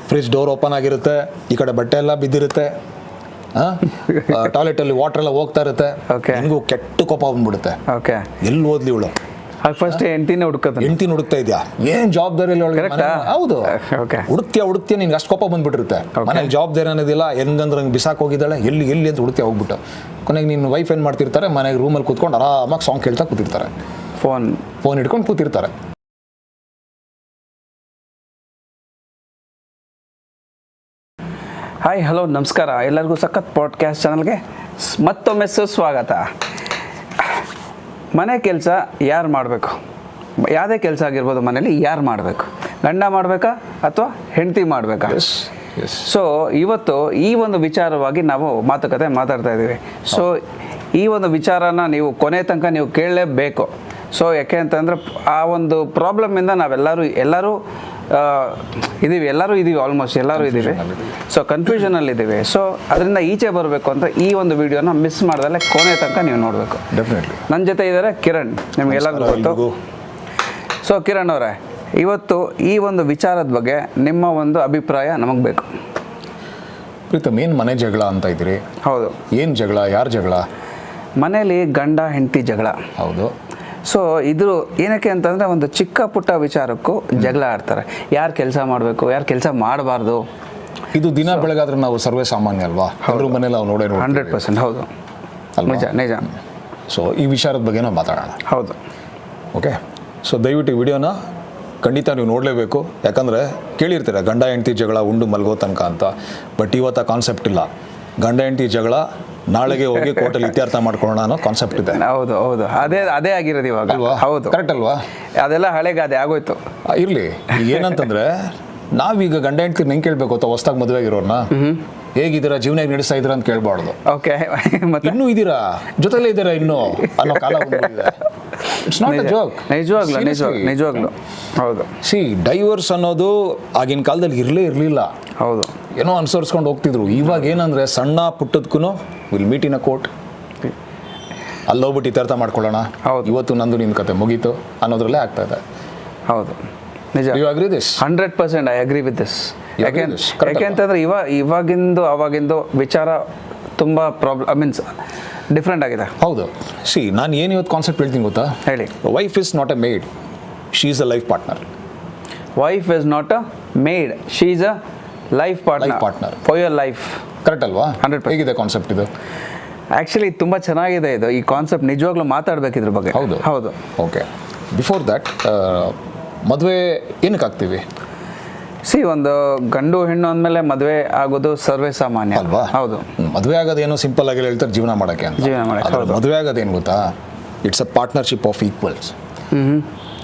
Fridge door open ಆಗಿರುತ್ತೆ, ಈ ಕಡೆ ಬಟ್ಟೆ ಎಲ್ಲ ಬಿದ್ದಿರುತ್ತೆ, ಟಾಯ್ಲೆಟಲ್ಲಿ ವಾಟರ್ ಎಲ್ಲ ಹೋಗ್ತಾ ಇರುತ್ತೆ, ನಿನಗೂ ಕೆಟ್ಟ ಕೋಪ ಬಂದ್ಬಿಡುತ್ತೆ. ಎಲ್ಲಿ ಓದ್ಲಿ ಇವಳು, ಫಸ್ಟ್ ಹೆಂಡತಿನ ಹುಡುಕ್ತಾ ಇದೆಯಾ, ಏನ್ ಜವಾಬ್ದಾರಿ ಹೌದು ಹುಡುಕ್ತಿಯ ನಿನ್ಗೆ ಅಷ್ಟು ಕೋಪ ಬಂದ್ಬಿಟ್ಟಿರುತ್ತೆ. ಮನೇಲಿ ಜವಾಬ್ದಾರಿ ಅನ್ನೋದಿಲ್ಲ, ಹೆಂಗಂದ್ರೆ ಹಂಗೆ ಬಿಸಾಕ್ ಹೋಗಿದ್ದಾಳೆ, ಎಲ್ಲಿ ಅಂತ ಹುಡುಕ್ತಿಯ ಹೋಗ್ಬಿಟ್ಟು ಕೊನೆಗೆ ನಿನ್ನ ವೈಫ್ ಏನು ಮಾಡ್ತಿರ್ತಾರೆ, ಮನೆಗೆ ರೂಮಲ್ಲಿ ಕೂತ್ಕೊಂಡು ಆರಾಮಾಗಿ ಸಾಂಗ್ ಕೇಳ್ತಾ ಕೂತಿರ್ತಾರೆ, ಫೋನ್ ಹಿಡ್ಕೊಂಡು ಕೂತಿರ್ತಾರೆ. ಹಾಯ್ ಹಲೋ ನಮಸ್ಕಾರ, ಎಲ್ಲರಿಗೂ ಸಖತ್ ಪಾಡ್ಕಾಸ್ಟ್ ಚಾನಲ್ಗೆ ಮತ್ತೊಮ್ಮೆ ಸುಸ್ವಾಗತ. ಮನೆ ಕೆಲಸ ಯಾರು ಮಾಡಬೇಕು? ಯಾವುದೇ ಕೆಲಸ ಆಗಿರ್ಬೋದು, ಮನೇಲಿ ಯಾರು ಮಾಡಬೇಕು? ಗಂಡ ಮಾಡಬೇಕಾ ಅಥವಾ ಹೆಂಡತಿ ಮಾಡಬೇಕಾ? ಸೊ ಇವತ್ತು ಈ ಒಂದು ವಿಚಾರವಾಗಿ ನಾವು ಮಾತುಕತೆ ಮಾತಾಡ್ತಾ ಇದ್ದೀವಿ. ಸೊ ಈ ಒಂದು ವಿಚಾರನ ನೀವು ಕೊನೆ ತನಕ ನೀವು ಕೇಳಲೇಬೇಕು. ಸೊ ಯಾಕೆ ಅಂತಂದರೆ ಆ ಒಂದು ಪ್ರಾಬ್ಲಮ್ಮಿಂದ ನಾವೆಲ್ಲರೂ ಇದ್ದೀವಿ, ಆಲ್ಮೋಸ್ಟ್ ಎಲ್ಲರೂ ಇದ್ದೀವಿ. ಸೊ ಕನ್ಫ್ಯೂಷನಲ್ಲಿದ್ದೀವಿ. ಸೊ ಅದರಿಂದ ಈಚೆ ಬರಬೇಕು ಅಂತ ಈ ಒಂದು ವಿಡಿಯೋನ ಮಿಸ್ ಮಾಡ್ದಲ್ಲೇ ಕೊನೆ ತನಕ ನೀವು ನೋಡಬೇಕು. ಡೆಫಿನೆಟ್ಲಿ. ನನ್ನ ಜೊತೆ ಇದ್ದಾರೆ ಕಿರಣ್, ನಿಮಗೆಲ್ಲರಿಗೂ ಗೊತ್ತು. ಸೊ ಕಿರಣ್ ಅವರೇ, ಇವತ್ತು ಈ ಒಂದು ವಿಚಾರದ ಬಗ್ಗೆ ನಿಮ್ಮ ಒಂದು ಅಭಿಪ್ರಾಯ ನಮಗೆ ಬೇಕು. ಪ್ರೀತಮ್, ಏನು ಮನೆ ಜಗಳ ಅಂತ ಇದ್ದೀರಿ? ಹೌದು. ಏನು ಜಗಳ, ಯಾರು ಜಗಳ? ಮನೇಲಿ ಗಂಡ ಹೆಂಡತಿ ಜಗಳ. ಹೌದು. ಸೊ ಇದು ಏನಕ್ಕೆ ಅಂತಂದರೆ ಒಂದು ಚಿಕ್ಕ ಪುಟ್ಟ ವಿಚಾರಕ್ಕೂ ಜಗಳ ಆಡ್ತಾರೆ. ಯಾರು ಕೆಲಸ ಮಾಡಬೇಕು, ಯಾರು ಕೆಲಸ ಮಾಡಬಾರ್ದು, ಇದು ದಿನ ಬೆಳಗಾದ್ರೆ ನಾವು ಸರ್ವೇ ಸಾಮಾನ್ಯ ಅಲ್ವಾ? ಎಲ್ಲರೂ ಮನೇಲಿ ನಾವು ನೋಡೇ 100%. ಹೌದು, ನಿಜ. ಸೊ ಈ ವಿಚಾರದ ಬಗ್ಗೆ ನಾವು ಮಾತಾಡೋಣ. ಹೌದು. ಓಕೆ. ಸೊ ದಯವಿಟ್ಟು ಈ ವಿಡಿಯೋನ ಖಂಡಿತ ನೀವು ನೋಡಲೇಬೇಕು. ಯಾಕಂದರೆ ಕೇಳಿರ್ತೀರ ಗಂಡ ಹೆಂಡತಿ ಜಗಳ ಉಂಡು ಮಲ್ಗೋ ತನಕ ಅಂತ. ಬಟ್ ಇವತ್ತು ಆ ಕಾನ್ಸೆಪ್ಟ್ ಇಲ್ಲ. ಗಂಡ ಹೆಂಡತಿ ಜಗಳ ನಾಳೆಗೆ ಹೋಗಿ ಕೋರ್ಟಲ್ಲಿ ಇತ್ಯರ್ಥ ಮಾಡ್ಕೊಳ್ಳೋಣ ಅನ್ನೋ ಕಾನ್ಸೆಪ್ಟ್ ಇದೆ. ಹೌದು. ಅದೇ ಆಗಿರೋದು ಇವಾಗ. ಹೌದು, ಕರೆಕ್ಟ್ ಅಲ್ವಾ? ಅದೆಲ್ಲ ಹಳೆಗಾದೆ ಆಗೋಯ್ತು. ಇರಲಿ. ಏನಂತಂದ್ರೆ ನಾವೀಗ ಗಂಡ ಹೆಂಡತಿ ಹೆಂಗೆ ಕೇಳಬೇಕು ಅಂತ, ಹೊಸ್ದಾಗಿ ಮದುವೆ ಆಗಿರೋರ್ನ ಹೇಗಿದ್ದೀರಾ, ಜೀವನ ಹೇಗೆ ನಡೆಸ್ತಾ ಇದ್ದೀರಾ ಅಂತ ಕೇಳಬಾರ್ದು. ಓಕೆ, ಇನ್ನೂ ಇದ್ದೀರಾ, ಜೊತೆಲೇ ಇದ್ದೀರಾ ಇನ್ನೂ ಅನ್ನೋ ಕಾಲ ಬಂದಿದೆ. It's not a joke. ನಿಜವಾಗ್ಲು. ಹೌದು. ಡೈವರ್ಸ್ ಅನ್ನೋದು ಆಗಿನ ಕಾಲದಲ್ಲಿ ಇರಲಿಲ್ಲ. ಹೌದು. ಏನೋ ಅನುಸರಿಸ್ಕೊಂಡು ಹೋಗ್ತಿದ್ರು. ಇವಾಗ ಏನಂದ್ರೆ ಸಣ್ಣ ಪುಟ್ಟದಕ್ಕೂ will meet in a court, ಅಲ್ಲೋಗ್ಬಿಟ್ಟು ಇತ್ಯರ್ಥ ಮಾಡ್ಕೊಳ್ಳೋಣ, ಇವತ್ತು ನಂದು ನಿನ್ನ ಕತೆ ಮುಗೀತು ಅನ್ನೋದ್ರಲ್ಲೇ ಆಗ್ತಾ ಇದೆ. ಹೌದು, ನಿಜ. You agree this? 100% I agree with this. ಯಾಕೆ ಅಂತಂದ್ರೆ ಇವಾಗಿಂದು ಅವಾಗಿಂದು ವಿಚಾರ ತುಂಬ ಮೀನ್ಸ್ ಡಿಫ್ರೆಂಟ್ ಆಗಿದೆ. ಹೌದು. ನಾನು ಏನು ಇವತ್ತು ಕಾನ್ಸೆಪ್ಟ್ ಹೇಳ್ತೀನಿ ಗೊತ್ತಾ? ಹೇಳಿ. Wife is not a made, she is a life partner. Wife is not a made, she is a life partner for your life. Correct ಅಲ್ವಾ? 100%. ಹೇಗಿದೆ ಕಾನ್ಸೆಪ್ಟ್ ಇದು? ಆ್ಯಕ್ಚುಲಿ ತುಂಬ ಚೆನ್ನಾಗಿದೆ ಇದು. ಈ ಕಾನ್ಸೆಪ್ಟ್ ನಿಜವಾಗ್ಲೂ ಮಾತಾಡಬೇಕಿದ್ರ ಬಗ್ಗೆ. ಹೌದು. ಓಕೆ. ಬಿಫೋರ್ ದ್ಯಾಟ್, ಮದುವೆ ಏನಕ್ಕೆ ಆಗ್ತೀವಿ? ಒಂದು ಗಂಡು ಹೆಣ್ಣು ಅಂದಮೇಲೆ ಮದುವೆ ಆಗೋದು ಸರ್ವೇ ಸಾಮಾನ್ಯ ಅಲ್ವಾ? ಹೌದು. ಮದುವೆ ಆಗೋದೇನೋ ಸಿಂಪಲ್ ಆಗಿ ಹೇಳ್ತಾರೆ, ಜೀವನ ಮಾಡೋಕ್ಕೆ ಅಂತ. ಮದುವೆ ಆಗೋದೇನು ಗೊತ್ತಾ? It's a partnership of equals.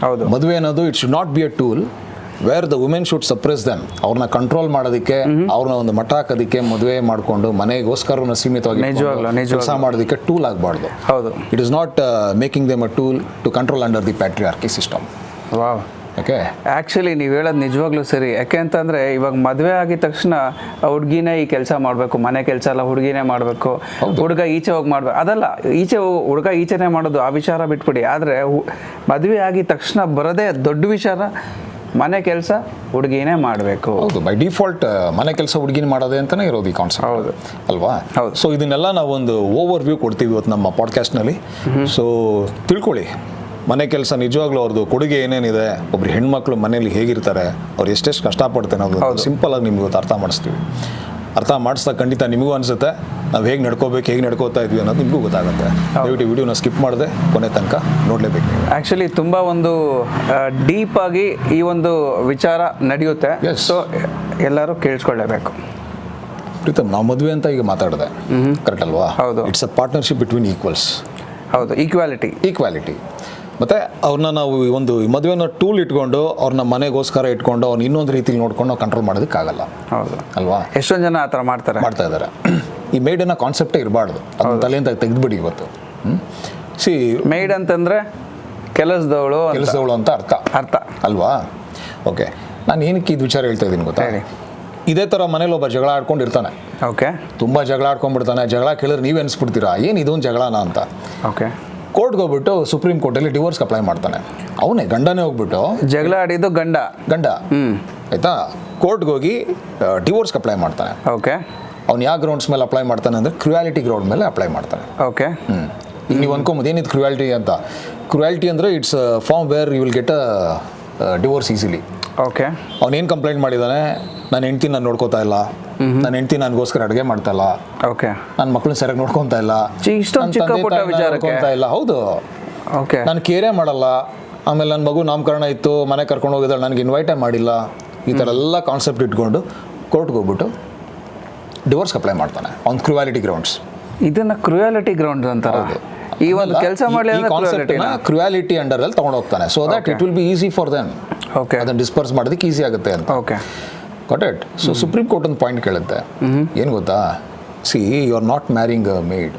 ಹೌದು. ಮದುವೆ ಅನ್ನೋದು it should not be a tool where the women should suppress them. ಅವ್ರನ್ನ ಕಂಟ್ರೋಲ್ ಮಾಡೋದಕ್ಕೆ, ಅವ್ರನ್ನ ಒಂದು ಮಟ್ಟ ಹಾಕೋದಕ್ಕೆ ಮದುವೆ ಮಾಡಿಕೊಂಡು ಮನೆಗೋಸ್ಕರ ಸೀಮಿತವಾಗಿ ಕೆಲಸ ಮಾಡೋದಕ್ಕೆ ಟೂಲ್ ಆಗಬಾರ್ದು. ಹೌದು. It is not making them a tool to control under the patriarchy system. Wow. Okay. Actually ನೀವು ಹೇಳೋದು ನಿಜವಾಗ್ಲೂ ಸರಿ. ಯಾಕೆ ಅಂತಂದರೆ ಇವಾಗ ಮದುವೆ ಆಗಿದ ತಕ್ಷಣ ಹುಡುಗಿನೇ ಈ ಕೆಲಸ ಮಾಡಬೇಕು, ಮನೆ ಕೆಲಸ ಎಲ್ಲ ಹುಡುಗಿನೇ ಮಾಡಬೇಕು, ಹುಡುಗ ಈಚೆ ಹೋಗಿ ಮಾಡಬೇಕು, ಅದಲ್ಲ. ಹುಡುಗ ಈಚೆನೇ ಮಾಡೋದು, ಆ ವಿಚಾರ ಬಿಟ್ಬಿಡಿ. ಆದರೆ ಮದುವೆ ಆಗಿದ ತಕ್ಷಣ ಬರೋದೇ ದೊಡ್ಡ ವಿಚಾರ, ಮನೆ ಕೆಲಸ ಹುಡುಗಿನೇ ಮಾಡಬೇಕು. ಹೌದು. ಬೈ ಡಿಫಾಲ್ಟ್ ಮನೆ ಕೆಲಸ ಹುಡುಗಿನ ಮಾಡೋದೇ ಅಂತಲೇ ಇರೋದು ಈ ಕಾನ್ಸೆಪ್ಟ್. ಹೌದು ಅಲ್ವಾ? ಹೌದು. ಸೊ ಇದನ್ನೆಲ್ಲ ನಾವು ಒಂದು ಓವರ್ ವ್ಯೂ ಕೊಡ್ತೀವಿ ಇವತ್ತು ನಮ್ಮ ಪಾಡ್ಕಾಸ್ಟ್ನಲ್ಲಿ. ಸೊ ತಿಳ್ಕೊಳ್ಳಿ, ಮನೆ ಕೆಲಸ ನಿಜವಾಗ್ಲೂ ಅವ್ರದ್ದು ಕೊಡುಗೆ ಏನೇನಿದೆ, ಒಬ್ರು ಹೆಣ್ಮಕ್ಳು ಮನೇಲಿ ಹೇಗಿರ್ತಾರೆ, ಅವ್ರು ಎಷ್ಟೆಷ್ಟು ಕಷ್ಟಪಡ್ತೇನೆ ಅನ್ನೋದು ಸಿಂಪಲ್ ಆಗಿ ನಿಮ್ಗೆ ಇವತ್ತು ಅರ್ಥ ಮಾಡಿಸ್ತೀವಿ. ಅರ್ಥ ಮಾಡಿಸ್ತಾ ಖಂಡಿತ ನಿಮಗೂ ಅನಿಸುತ್ತೆ ನಾವು ಹೇಗೆ ನಡ್ಕೋಬೇಕು, ಹೇಗೆ ನಡ್ಕೋತಾ ಇದ್ವಿ ಅನ್ನೋದು ನಿಮಗೂ ಗೊತ್ತಾಗುತ್ತೆ. ದಯವಿಟ್ಟು ವಿಡಿಯೋನ ಸ್ಕಿಪ್ ಮಾಡಿದೆ ಕೊನೆ ತನಕ ನೋಡಲೇಬೇಕು. ಆ್ಯಕ್ಚುಲಿ ತುಂಬ ಒಂದು ಡೀಪ್ ಆಗಿ ಈ ಒಂದು ವಿಚಾರ ನಡೆಯುತ್ತೆ. ಸೊ ಎಲ್ಲರೂ ಕೇಳಿಸ್ಕೊಳ್ಳೇಬೇಕು. ಪ್ರೀತಮ್, ನಾವು ಮದುವೆ ಅಂತ ಈಗ ಮಾತಾಡಿದೆ, ಕರೆಕ್ಟ್ ಅಲ್ವಾ? ಹೌದು. It's a partnership between equals. ಹೌದು. ಈಕ್ವಾಲಿಟಿ. ಮತ್ತು ಅವ್ರನ್ನ ನಾವು ಒಂದು ಮದುವೆನ ಟೂಲ್ ಇಟ್ಕೊಂಡು ಅವ್ರನ್ನ ಮನೆಗೋಸ್ಕರ ಇಟ್ಕೊಂಡು ಅವ್ರನ್ನ ಇನ್ನೊಂದು ರೀತಿಲಿ ನೋಡ್ಕೊಂಡು ನಾವು ಕಂಟ್ರೋಲ್ ಮಾಡೋದಕ್ಕಾಗಲ್ಲ. ಹೌದು ಅಲ್ವಾ? ಎಷ್ಟೊಂದು ಜನ ಆ ಥರ ಮಾಡ್ತಾ ಇದ್ದಾರೆ. ಈ ಮೇಡನ್ನ ಕಾನ್ಸೆಪ್ಟೇ ಇರಬಾರ್ದು, ಅದನ್ನ ತಲೆಯಿಂದ ತೆಗೆದುಬಿಡಿ ಇವತ್ತು. ಮೇಡ್ ಅಂತಂದರೆ ಕೆಲಸದವಳು ಅಂತ ಅರ್ಥ ಅಲ್ವಾ? ಓಕೆ. ನಾನು ಏನಕ್ಕೆ ಇದು ವಿಚಾರ ಹೇಳ್ತಾ ಇದ್ದೀನಿ ಗೊತ್ತಾ? ಇದೇ ಥರ ಮನೇಲಿ ಒಬ್ಬ ಜಗಳ ಆಡ್ಕೊಂಡಿರ್ತಾನೆ. ಓಕೆ. ತುಂಬ ಜಗಳ ಆಡ್ಕೊಂಡ್ಬಿಡ್ತಾನೆ. ಜಗಳ ಕೇಳಿದ್ರೆ ನೀವೇ ಅನಿಸ್ಬಿಡ್ತೀರಾ ಏನು ಇದೊಂದು ಜಗಳನ ಅಂತ. ಓಕೆ. ಕೋರ್ಟ್ಗೆ ಹೋಗ್ಬಿಟ್ಟು ಸುಪ್ರೀಂ ಕೋರ್ಟಲ್ಲಿ ಡಿವೋರ್ಸ್ಗೆ ಅಪ್ಲೈ ಮಾಡ್ತಾನೆ. ಅವನೇ ಗಂಡನೇ ಹೋಗ್ಬಿಟ್ಟು ಜಗಳ ಆಡಿದ್ದು ಗಂಡ. ಆಯಿತಾ, ಕೋರ್ಟ್ಗೆ ಹೋಗಿ ಡಿವೋರ್ಸ್ಗೆ ಅಪ್ಲೈ ಮಾಡ್ತಾನೆ. ಓಕೆ. ಅವ್ನು ಯಾವ ಗ್ರೌಂಡ್ಸ್ ಮೇಲೆ ಅಪ್ಲೈ ಮಾಡ್ತಾನೆ ಅಂದರೆ ಕ್ರುಯಾಲಿಟಿ ಗ್ರೌಂಡ್ ಮೇಲೆ ಅಪ್ಲೈ ಮಾಡ್ತಾನೆ. ಓಕೆ. ಈಗ ನೀವು ಅನ್ಕೊಂಬೋದು ಏನಿದು ಕ್ರುಯಾಲಿಟಿ ಅಂತ. ಕ್ರುಯಾಲಿಟಿ ಅಂದರೆ it's form where you will get a divorce easily. Okay. ಅವನೇನು ಕಂಪ್ಲೇಂಟ್ ಮಾಡಿದ್ದಾನೆ, ನನ್ನ ಹೆಂಡ್ತಿ ನಾನು ನೋಡ್ಕೋತಾ ಇಲ್ಲ, ನನ್ನ ಹೆಂಡ್ತಿ ನನಗೋಸ್ಕರ ಅಡುಗೆ ಮಾಡ್ತಾ ಇಲ್ಲ, ಓಕೆ, ನನ್ನ ಮಕ್ಕಳನ್ನ ಸರಿಯಾಗಿ ನೋಡ್ಕೊತಾ ಇಲ್ಲ, ಇಷ್ಟೊಂದು ಚಿಕ್ಕ ಪುಟ್ಟ ವಿಚಾರಕ್ಕೆ ನೋಡ್ಕೊತಾ ಇಲ್ಲ. ಹೌದು, ಓಕೆ, ನಾನು ಕೇರೇ ಮಾಡಲ್ಲ, ಆಮೇಲೆ ನನ್ನ ಮಗು ನಾಮಕರಣ ಇತ್ತು, ಮನೆ ಕರ್ಕೊಂಡು ಹೋಗಿದ್ದಾಳೆ, ನನಗೆ ಇನ್ವೈಟೇ ಮಾಡಿಲ್ಲ, ಈ ಥರ ಎಲ್ಲ ಕಾನ್ಸೆಪ್ಟ್ ಇಟ್ಕೊಂಡು ಕೋರ್ಟ್ಗೆ ಹೋಗ್ಬಿಟ್ಟು ಡಿವೋರ್ಸ್ಗೆ ಅಪ್ಲೈ ಮಾಡ್ತಾನೆ ಆನ್ ಕ್ರುಯಾಲಿಟಿ ಗ್ರೌಂಡ್ಸ್. ಇದನ್ನ ಕ್ರುಯಾಲಿಟಿ ಗ್ರೌಂಡ್ ಅಂತಾರೆ. ಈ ಒಂದು ಕೆಲಸ ಮಾಡಲಿ ಕ್ರುಯಾಲಿಟಿ ಅಂಡರ್ ಅಲ್ಲಿ ತಗೊಂಡು ಹೋಗ್ತಾನೆ, so that it will be easy for them. Okay, ಅದನ್ನ ಡಿಸ್ಪರ್ಸ್ ಮಾಡೋದಕ್ಕೆ ಈಸಿ ಆಗುತ್ತೆ ಅಂತ. Okay, got it. So supreme court ಒಂದು ಪಾಯಿಂಟ್ ಕೇಳುತ್ತೆ, ಏನು ಗೊತ್ತಾ, see you are not marrying a maid,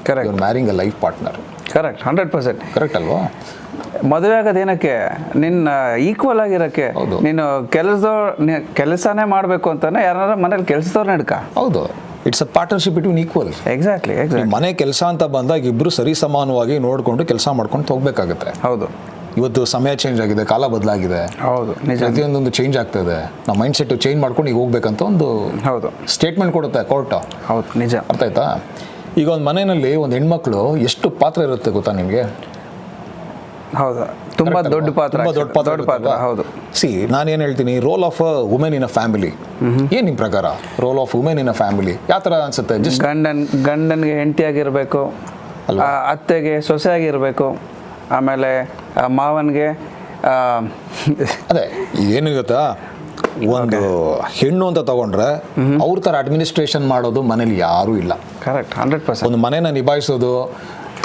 correct, you are marrying a life partner. Correct, 100%. Correct ಅಲ್ವಾ? ಮದುವೆ ಆಗೋದೇನಕ್ಕೆ, ನಿನ್ನ ಈಕ್ವಲ್ ಆಗಿರೋಕ್ಕೆ. ನೀನು ಕೆಲಸನೇ ಮಾಡಬೇಕು ಅಂತಾನೆ ಯಾರು ಮನೇಲಿ ಕೆಲಸದವ್ರನ್ನ ಹಿಡ್ಕ. ಹೌದು, it's a partnership between equal. Exactly. ಮನೆ ಕೆಲಸ ಅಂತ ಬಂದಾಗ ಇಬ್ರು ಸರಿ ಸಮಾನವಾಗಿ ನೋಡಿಕೊಂಡು ಕೆಲಸ ಮಾಡ್ಕೊಂಡು ಹೋಗ್ಬೇಕಾಗುತ್ತೆ. ಹೌದು, ಇವತ್ತು ಸಮಯ ಚೇಂಜ್ ಆಗಿದೆ, ಕಾಲ ಬದಲಾಗಿದೆ. ಹೌದು, ನಿಜ. ಪ್ರತಿಯೊಂದೊಂದು ಚೇಂಜ್ ಆಗ್ತದೆ. ನಾವು ಮೈಂಡ್ ಸೆಟ್ ಚೇಂಜ್ ಮಾಡ್ಕೊಂಡು ಈಗ ಹೋಗ್ಬೇಕಂತ ಒಂದು ಹೌದು ಸ್ಟೇಟ್ಮೆಂಟ್ ಕೊಡುತ್ತೆ ಕೋರ್ಟ್. ಹೌದು, ನಿಜ. ಅರ್ಥ ಆಯ್ತಾ? ಈಗ ಒಂದು ಮನೆಯಲ್ಲಿ ಒಂದು ಹೆಣ್ಮಕ್ಳು ಎಷ್ಟು ಪಾತ್ರ ಇರುತ್ತೆ ಗೊತ್ತಾ ನಿಮಗೆ? ಹೌದು, ತುಂಬಾ ದೊಡ್ಡ ಪಾತ್ರ. ಹೌದು. ಸಿ ನಾನೇನು ಹೇಳ್ತೀನಿ, role of a women in a family ಏನು ನಿಮ್ಮ ಪ್ರಕಾರ? Role of women in a family ಯಾವ ಥರ ಅನ್ಸುತ್ತೆ? ಜಸ್ಟ್ ಗಂಡನಿಗೆ ಹೆಂಡತಿಯಾಗಿರ್ಬೇಕು, ಅತ್ತೆಗೆ ಸೊಸೆಯಾಗಿರ್ಬೇಕು, ಆಮೇಲೆ ಮಾವನಿಗೆ ಅದೇ ಏನು ಗೊತ್ತಾ, ಒಂದು ಹೆಣ್ಣು ಅಂತ ತಗೊಂಡ್ರೆ ಅವ್ರ ಥರ ಅಡ್ಮಿನಿಸ್ಟ್ರೇಷನ್ ಮಾಡೋದು ಮನೇಲಿ ಯಾರೂ ಇಲ್ಲ. ಕರೆಕ್ಟ್, 100%. ಒಂದು ಮನೇನ ನಿಭಾಯಿಸೋದು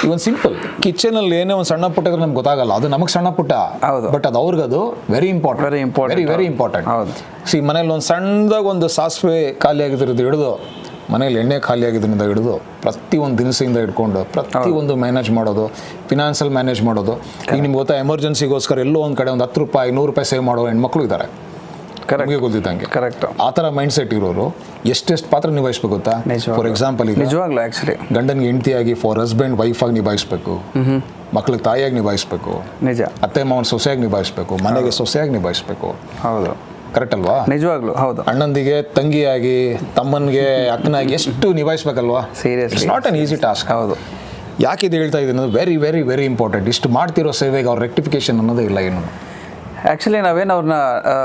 ಇವನ್ ಸಿಂಪಲ್. ಕಿಚನಲ್ಲಿ ಏನೇ ಒಂದು ಸಣ್ಣ ಪುಟ್ಟ ಇದ್ರೆ ನಮ್ಗೆ ಗೊತ್ತಾಗಲ್ಲ, ಅದು ನಮಗೆ ಸಣ್ಣ ಪುಟ್ಟ, ಬಟ್ ಅದು ಅವ್ರಿಗದು ವೆರಿ ಇಂಪಾರ್ಟೆಂಟ್. Very important. ಹೌದು. ಸಿ ಮನೇಲಿ ಒಂದು ಸಣ್ಣದಾಗ ಒಂದು ಸಾಸಿವೆ ಖಾಲಿ ಆಗಿದ್ರದ್ದು ಹಿಡಿದು, ಮನೇಲಿ ಎಣ್ಣೆ ಖಾಲಿ ಆಗಿದ್ರಿಂದ ಹಿಡಿದು, ಪ್ರತಿಯೊಂದು ದಿನಸಿಂದ ಹಿಡ್ಕೊಂಡು ಪ್ರತಿಯೊಂದು ಮ್ಯಾನೇಜ್ ಮಾಡೋದು, ಫಿನಾನ್ಷಿಯಲ್ ಮ್ಯಾನೇಜ್ ಮಾಡೋದು. ಈಗ ನಿಮ್ಗೆ ಗೊತ್ತಾ, ಎಮರ್ಜೆನ್ಸಿಗೋಸ್ಕರ ಎಲ್ಲೋ ಒಂದು ಕಡೆ ಒಂದು 10 ರೂಪಾಯಿ 100 ರೂಪಾಯಿ ಸೇವ್ ಮಾಡೋ ಹೆಣ್ಮಕ್ಳು ಇದ್ದಾರೆ. ನಮಗೆ ಗೊತ್ತಿದ್ದಂಗೆ. ಕರೆಕ್ಟ್. ಆ ಥರ ಮೈಂಡ್ ಸೆಟ್ ಇರೋರು ಎಷ್ಟೆಷ್ಟು ಪಾತ್ರ ನಿಭಾಯಿಸ್ಬೇಕು ಗೊತ್ತಾ? ಫಾರ್ ಎಕ್ಸಾಂಪಲ್, ಈಗ ನಿಜವಾಗ್ಲೂ ಆಕ್ಚುಲಿ ಗಂಡನಿಗೆ ಹೆಂಡತಿಯಾಗಿ, ಫಾರ್ ಹಸ್ಬೆಂಡ್ ವೈಫ್ ಆಗಿ ನಿಭಾಯಿಸ್ಬೇಕು, ಮಕ್ಳಿಗೆ ತಾಯಿಯಾಗಿ ನಿಭಾಯಿಸ್ಬೇಕು, ನಿಜ, ಅತ್ತೆ ಮಾವನ ಸೊಸೆಯಾಗಿ ನಿಭಾಯಿಸ್ಬೇಕು, ಮನೆಗೆ ಸೊಸೆಯಾಗಿ ನಿಭಾಯಿಸ್ಬೇಕು. ಹೌದು, ಕರೆಕ್ಟ್ ಅಲ್ವಾ? ನಿಜವಾಗ್ಲೂ ಹೌದು. ಅಣ್ಣಂದಿಗೆ ತಂಗಿಯಾಗಿ, ತಮ್ಮನಿಗೆ ಅಕ್ಕನಾಗಿ ಎಷ್ಟು ನಿಭಾಯಿಸ್ಬೇಕಲ್ವಾ? Seriously it's not an easy task. ಹೌದು. ಯಾಕೆ ಇದು ಹೇಳ್ತಾ ಇದ್ದೀನಿ ಅಂದರೆ, ವೆರಿ ವೆರಿ ವೆರಿ ಇಂಪಾರ್ಟೆಂಟ್. ಇಷ್ಟು ಮಾಡ್ತಿರೋ ಸೇವೆಗೆ ಅವ್ರ ರೆಕ್ಟಿಫಿಕೇಶನ್ ಅನ್ನೋದೇ ಇಲ್ಲ ಏನು. ಆ್ಯಕ್ಚುಲಿ ನಾವೇನು ಅವ್ರನ್ನ